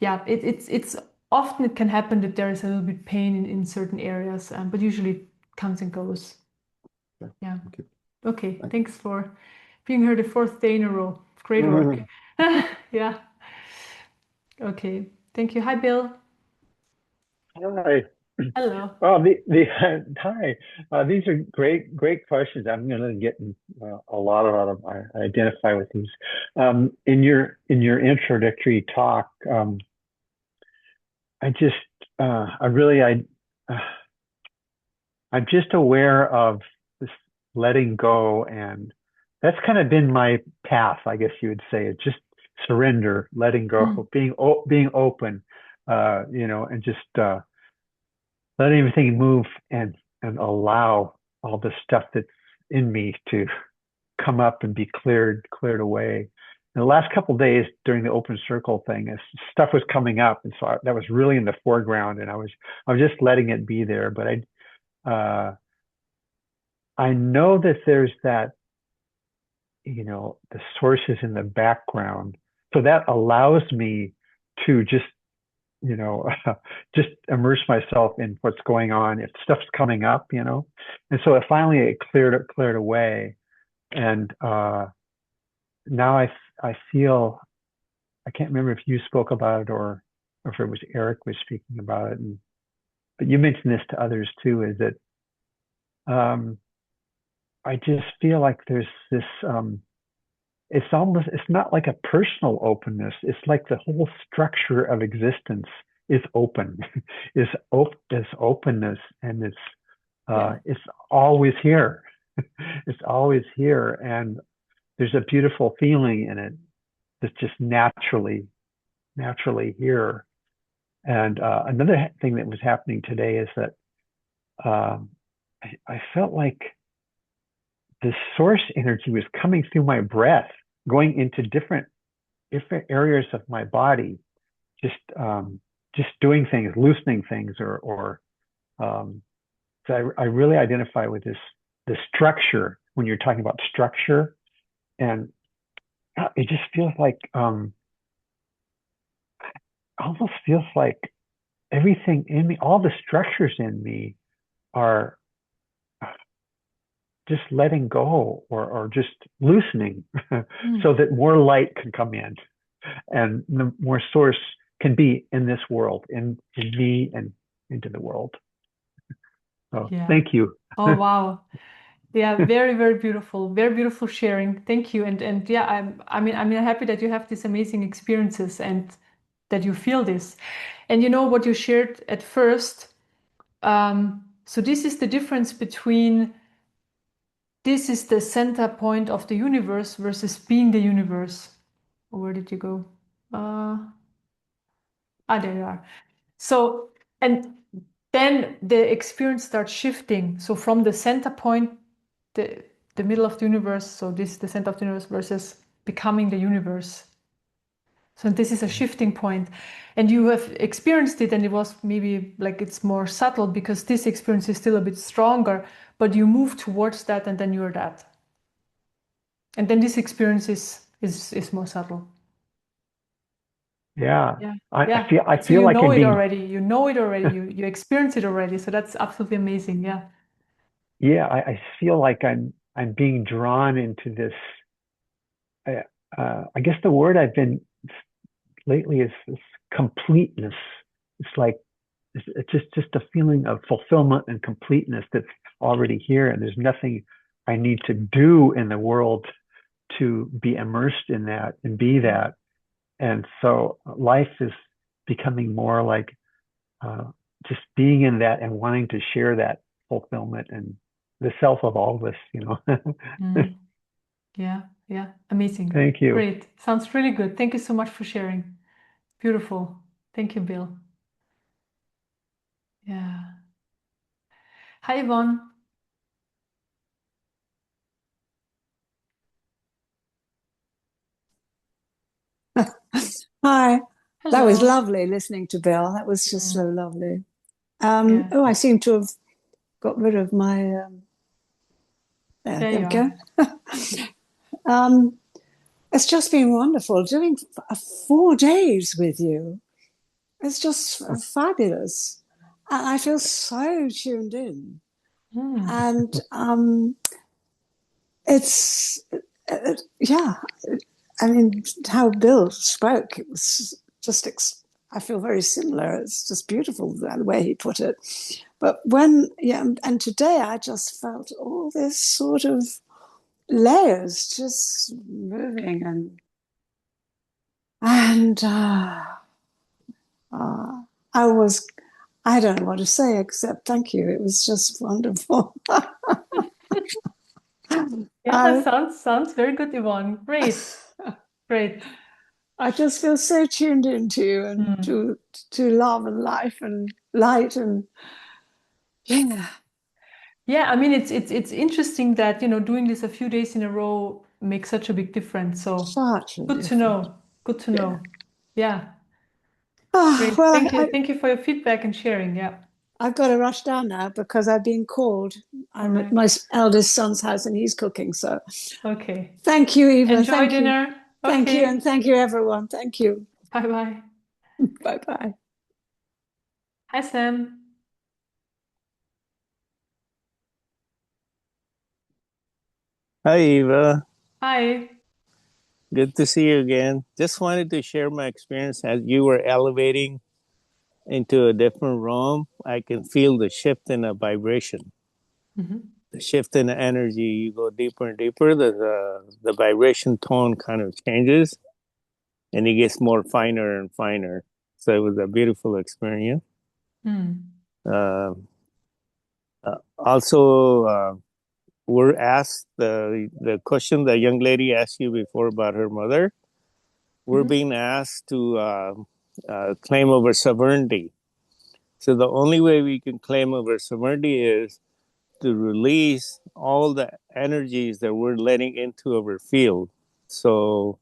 yeah, it's often it can happen that there is a little bit pain in certain areas, but usually it comes and goes. Yeah. Thank you. Okay, thanks for being here the fourth day in a row. Great work. Yeah. Okay, thank you. Hi, Bill. Hi. Hello. Oh, hi. These are great questions. I'm going to get a lot of them. I identify with these. In your introductory talk, I just I'm just aware of this letting go, and that's kind of been my path, I guess you would say. It's just surrender, letting go, being open, you know, and just letting everything move and allow all the stuff that's in me to come up and be cleared away. In the last couple of days during the open circle thing, stuff was coming up, and so that was really in the foreground, and I was just letting it be there. But I know that there's that, you know, the sources in the background, so that allows me to just, you know, just immerse myself in what's going on if stuff's coming up, you know. And so it finally cleared away, and now I feel, I can't remember if you spoke about it or if it was Eric was speaking about it, but you mentioned this to others too, is that I just feel like there's this it's not like a personal openness. It's like the whole structure of existence is open, is openness, and it's always here. It's always here, and there's a beautiful feeling in it that's just naturally here. And another thing that was happening today is that I felt like the source energy was coming through my breath, going into different areas of my body, just doing things, loosening things, or so I really identify with the structure when you're talking about structure, and it just feels like almost feels like everything in me, all the structures in me are just letting go or just loosening so that more light can come in and the more source can be in this world, in me and into the world. So thank you. Oh, wow. Yeah, very, very beautiful sharing. Thank you. And yeah, I'm happy that you have these amazing experiences and that you feel this. And you know what you shared at first. So this is the difference between this is the center point of the universe versus being the universe. Where did you go? There you are. So, and then the experience starts shifting. So from the center point, the middle of the universe, so this is the center of the universe versus becoming the universe. So this is a shifting point. And you have experienced it, and it was maybe like it's more subtle because this experience is still a bit stronger, but you move towards that and then you're that. And then this experience is more subtle. Yeah. I So feel you like know I'm it being already. You know it already. You experience it already. So that's absolutely amazing. Yeah. Yeah, I feel like I'm being drawn into this. I guess the word I've been lately is this completeness. It's like it's just a feeling of fulfillment and completeness that's already here, and there's nothing I need to do in the world to be immersed in that and be that. And so life is becoming more like just being in that and wanting to share that fulfillment and the self of all of us, you know. Yeah. Amazing. Thank you. Great. Sounds really good. Thank you so much for sharing. Beautiful. Thank you, Bill. Yeah. Hi, Yvonne. Hi. That was Hello. lovely listening to Bill. That was just so lovely. Yeah. Oh, I seem to have got rid of my. There you we are. go. It's just been wonderful doing 4 days with you. It's just fabulous. And I feel so tuned in. And it's, yeah, I mean, how Bill spoke, it was just, I feel very similar. It's just beautiful the way he put it. But and today I just felt all this sort of layers just moving and I don't know what to say except thank you. It was just wonderful. Yeah, that sounds very good, Yvonne. Great. I just feel so tuned into you and to love and life and light and yeah. Yeah, I mean it's interesting that doing this a few days in a row makes such a big difference. So good to know. Good to know. Yeah. Great. Well, Thank you for your feedback and sharing. Yeah. I've got to rush down now because I've been called. I'm at my eldest son's house and he's cooking. So, okay. Thank you, Eva. Enjoy dinner. Thank you, and thank you, everyone. Thank you. Bye-bye. Bye-bye. Hi, Sam. Hi, Eva. Hi. Good to see you again. Just wanted to share my experience as you were elevating into a different realm. I can feel the shift in the vibration, the shift in the energy. You go deeper and deeper, the vibration tone kind of changes and it gets more finer and finer. So it was a beautiful experience. Also, we're asked the question the young lady asked you before about her mother. We're being asked to claim over sovereignty. So the only way we can claim over sovereignty is to release all the energies that we're letting into our field. So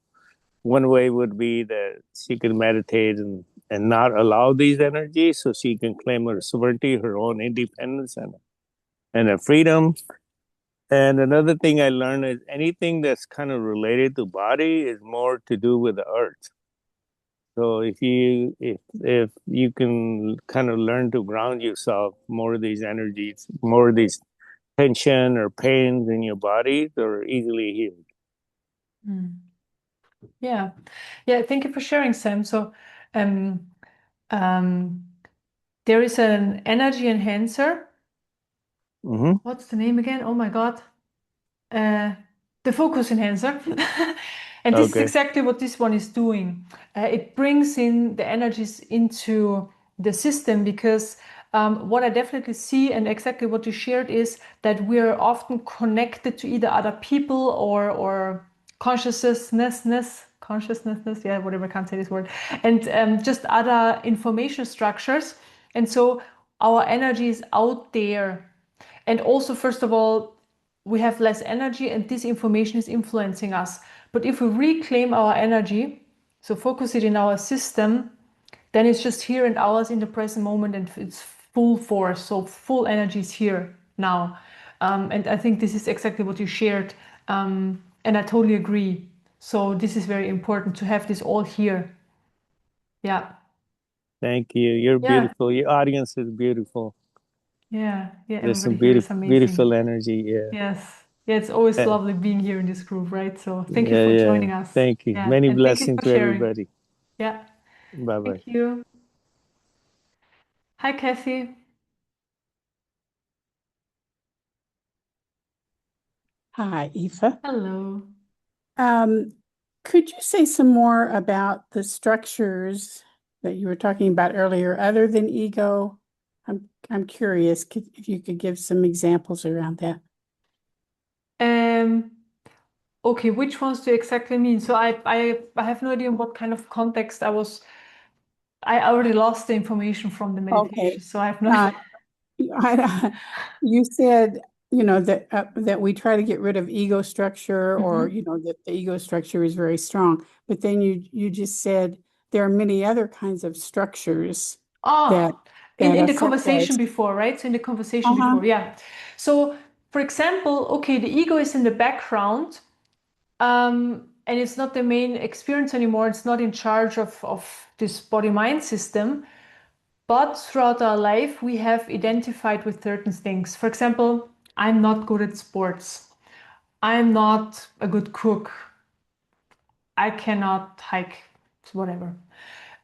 one way would be that she can meditate and not allow these energies so she can claim her sovereignty, her own independence and a freedom. And another thing I learned is anything that's kind of related to body is more to do with the earth. So if you can kind of learn to ground yourself, more of these energies, more of these tension or pains in your body, they're easily healed. Yeah. Thank you for sharing, Sam. So, there is an energy enhancer. What's the name again? Oh my God. The focus enhancer. And this is exactly what this one is doing. It brings in the energies into the system because what I definitely see and exactly what you shared is that we're often connected to either other people or consciousness, yeah, whatever, I can't say this word, and just other information structures. And so our energy is out there. And also, first of all, we have less energy and this information is influencing us. But if we reclaim our energy, so focus it in our system, then it's just here and ours in the present moment and it's full force. So full energy is here now. And I think this is exactly what you shared. And I totally agree. So this is very important to have this all here. Yeah. Thank you. You're beautiful. Your audience is beautiful. Yeah. There's some Everybody here is amazing. beautiful energy. Yeah. Yes. Yeah, it's always lovely being here in this group, right? So thank you for joining us. Thank you. Yeah. Many And blessings thank you for to sharing. everybody. Yeah. Bye-bye. Thank you. Hi, Kathy. Hi, Eva. Hello. Could you say some more about the structures that you were talking about earlier, other than ego? I'm curious if you could give some examples around that. Okay, which ones do you exactly mean? So I have no idea in what kind of context I already lost the information from the meditation, Okay. so I have no idea. You said, that we try to get rid of ego structure, or that the ego structure is very strong. But then you just said there are many other kinds of structures that in the affect conversation us. before, right? So in the conversation before, yeah. So for example, okay, the ego is in the background, and it's not the main experience anymore. It's not in charge of this body-mind system. But throughout our life, we have identified with certain things. For example, I'm not good at sports. I'm not a good cook. I cannot hike, whatever.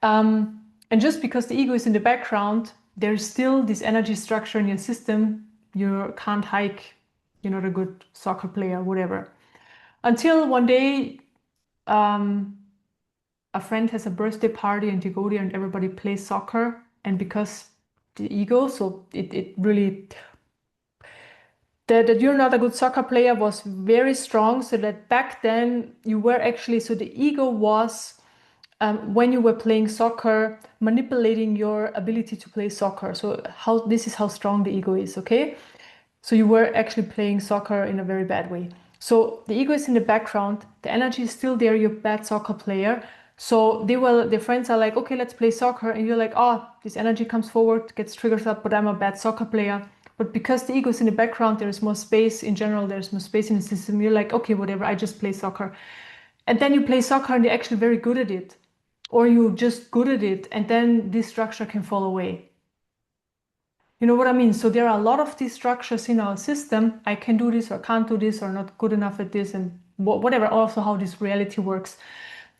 And just because the ego is in the background, there's still this energy structure in your system. You can't hike. You're not a good soccer player, whatever. Until one day, a friend has a birthday party and you go there and everybody plays soccer. And because the ego, so it really, that you're not a good soccer player was very strong. So that back then you were actually, so the ego was, when you were playing soccer, manipulating your ability to play soccer. So this is how strong the ego is, okay? So you were actually playing soccer in a very bad way. So the ego is in the background, the energy is still there, you're a bad soccer player. So their friends are like, okay, let's play soccer. And you're like, oh, this energy comes forward, gets triggered up, but I'm a bad soccer player. But because the ego is in the background, there is more space in general, there's more space in the system. You're like, okay, whatever, I just play soccer. And then you play soccer and you're actually very good at it. Or you're just good at it. And then this structure can fall away. You know what I mean? So there are a lot of these structures in our system. I can do this or can't do this or not good enough at this and whatever, also how this reality works.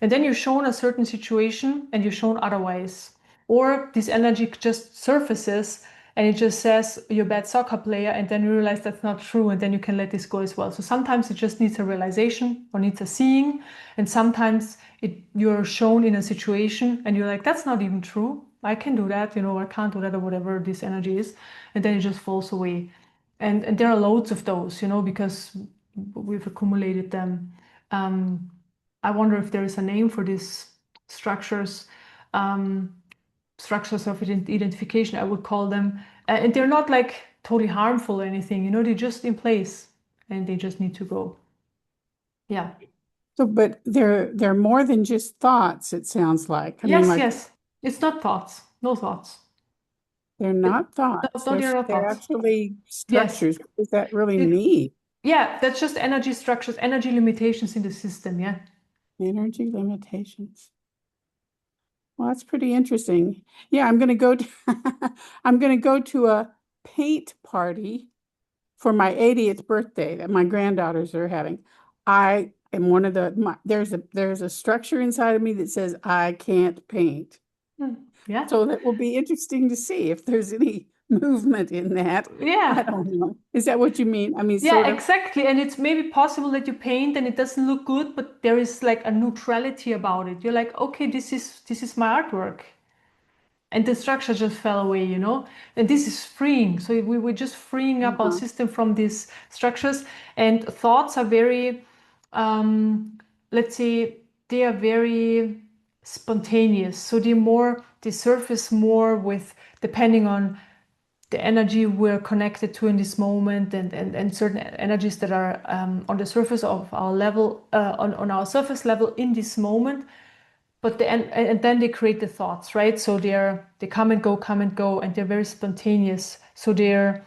And then you're shown a certain situation and you're shown otherwise. Or this energy just surfaces and it just says you're a bad soccer player, and then you realize that's not true, and then you can let this go as well. So sometimes it just needs a realization or needs a seeing, and sometimes you're shown in a situation and you're like, that's not even true. I can do that, or I can't do that, or whatever this energy is, and then it just falls away. And there are loads of those, because we've accumulated them. I wonder if there is a name for these structures. structures of identification, I would call them. And they're not like totally harmful or anything, you know, they're just in place and they just need to go. Yeah. So, but they're more than just thoughts, it sounds like. I mean, Yes, like yes. It's not thoughts. No thoughts. they're not thoughts. No, they're not They're thoughts. actually Yes. structures. What does that really It- mean? Yeah, that's just energy structures, energy limitations in the system. Yeah. Energy limitations. Well, that's pretty interesting. Yeah, I'm gonna go to I'm gonna go to a paint party for my 80th birthday that my granddaughters are having. I am one of there's a structure inside of me that says I can't paint. Yeah. So that will be interesting to see if there's any movement in that. I Yeah. don't know. Is that what you mean? I mean, Yeah, sort of. exactly. And it's maybe possible that you paint and it doesn't look good, but there is like a neutrality about it. You're like, okay, this is my artwork. And the structure just fell away, you know? And this is freeing. So we were just freeing up our system from these structures. And thoughts are very, let's say, they are very spontaneous. So they surface more with, depending on the energy we're connected to in this moment and certain energies that are on the surface of our level, on our surface level in this moment. But and then they create the thoughts, right? So they come and go, and they're very spontaneous. So they're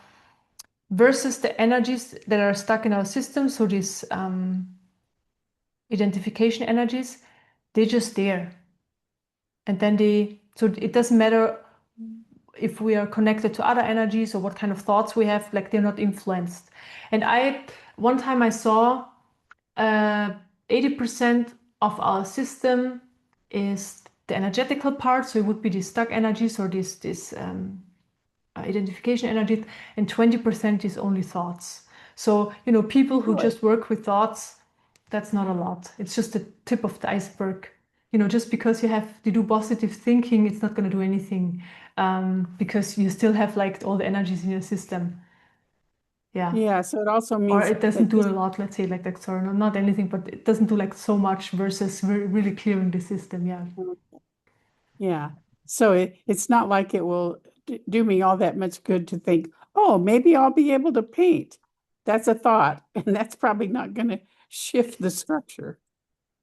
versus the energies that are stuck in our system. So these identification energies, they're just there. And then so it doesn't matter if we are connected to other energies or what kind of thoughts we have, like they're not influenced. And one time I saw 80% of our system is the energetical part, so it would be the stuck energies or this identification energy, and 20% is only thoughts. So, you know, people who just work with thoughts, that's not a lot. It's just the tip of the iceberg. You know, just because you do positive thinking, it's not going to do anything, because you still have like all the energies in your system. Yeah. Yeah, so it also Or means it doesn't that do a lot, let's say, like external, not anything, but it doesn't do like so much versus really clearing the system. Yeah. yeah. So it's not like it will do me all that much good to think, oh, maybe I'll be able to paint. That's a thought, and that's probably not going to shift the structure.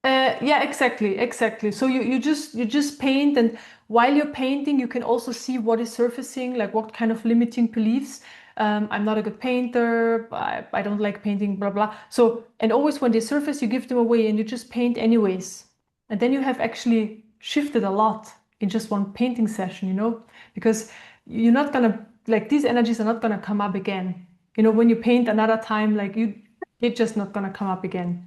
Yeah, exactly. So you just paint, and while you're painting, you can also see what is surfacing, like what kind of limiting beliefs. I'm not a good painter. I don't like painting, blah blah. So, and always when they surface, you give them away, and you just paint anyways. And then you have actually shifted a lot in just one painting session, you know, because you're not gonna like these energies are not gonna come up again. You know, when you paint another time, like they're just not gonna come up again.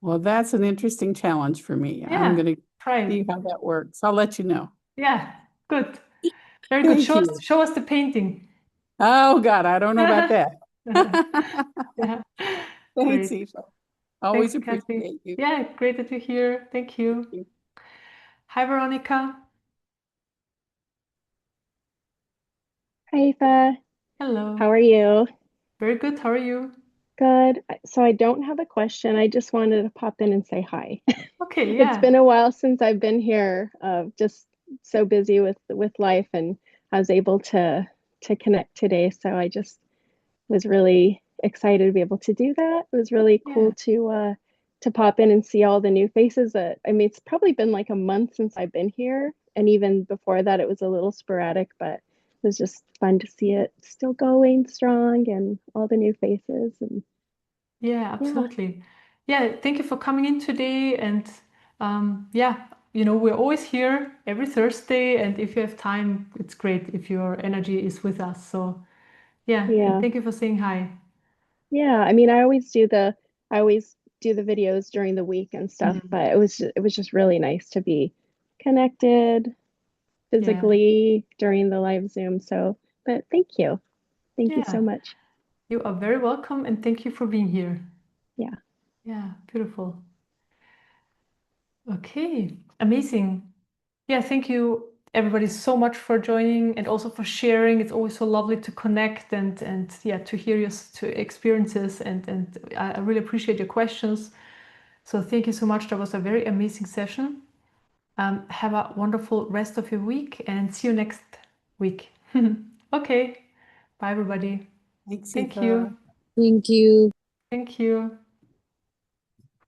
Well, that's an interesting challenge for me. I'm Yeah, going to try. see how that works. I'll let you know. Yeah, good. Very good. Thank you. Show us the painting. Oh, God, I don't know about that. Yeah, Thanks, great. Eva. Always Thanks, Kathy. appreciate you. Yeah, great that you're here. Thank you. Hi, Veronica. Hi, Eva. Hello. How are you? Very good. How are you? Good. So I don't have a question. I just wanted to pop in and say hi. Okay, It's yeah. been a while since I've been here. Just so busy with life, and I was able to connect today. So I just was really excited to be able to do that. It was really cool to pop in and see all the new faces. I mean, it's probably been like a month since I've been here, and even before that, it was a little sporadic, but it was just fun to see it still going strong and all the new faces. And Yeah, absolutely. Yeah, thank you for coming in today. And yeah, you know, we're always here every Thursday. And if you have time, it's great if your energy is with us. So yeah, and yeah, thank you for saying hi. yeah. I mean, I always do the videos during the week and stuff, Mhm. but it was just really nice to be connected Yeah, physically during the live Zoom. So, but thank you. Thank you so yeah. much. You are very welcome, and thank you for being here. Yeah. Yeah, beautiful. Okay, amazing. Yeah, thank you everybody so much for joining and also for sharing. It's always so lovely to connect and yeah, to hear your experiences and I really appreciate your questions. So thank you so much. That was a very amazing session. Have a wonderful rest of your week and see you next week. Okay. Bye, everybody. Thanks, Thank Eva. you. Thank you. Thank you.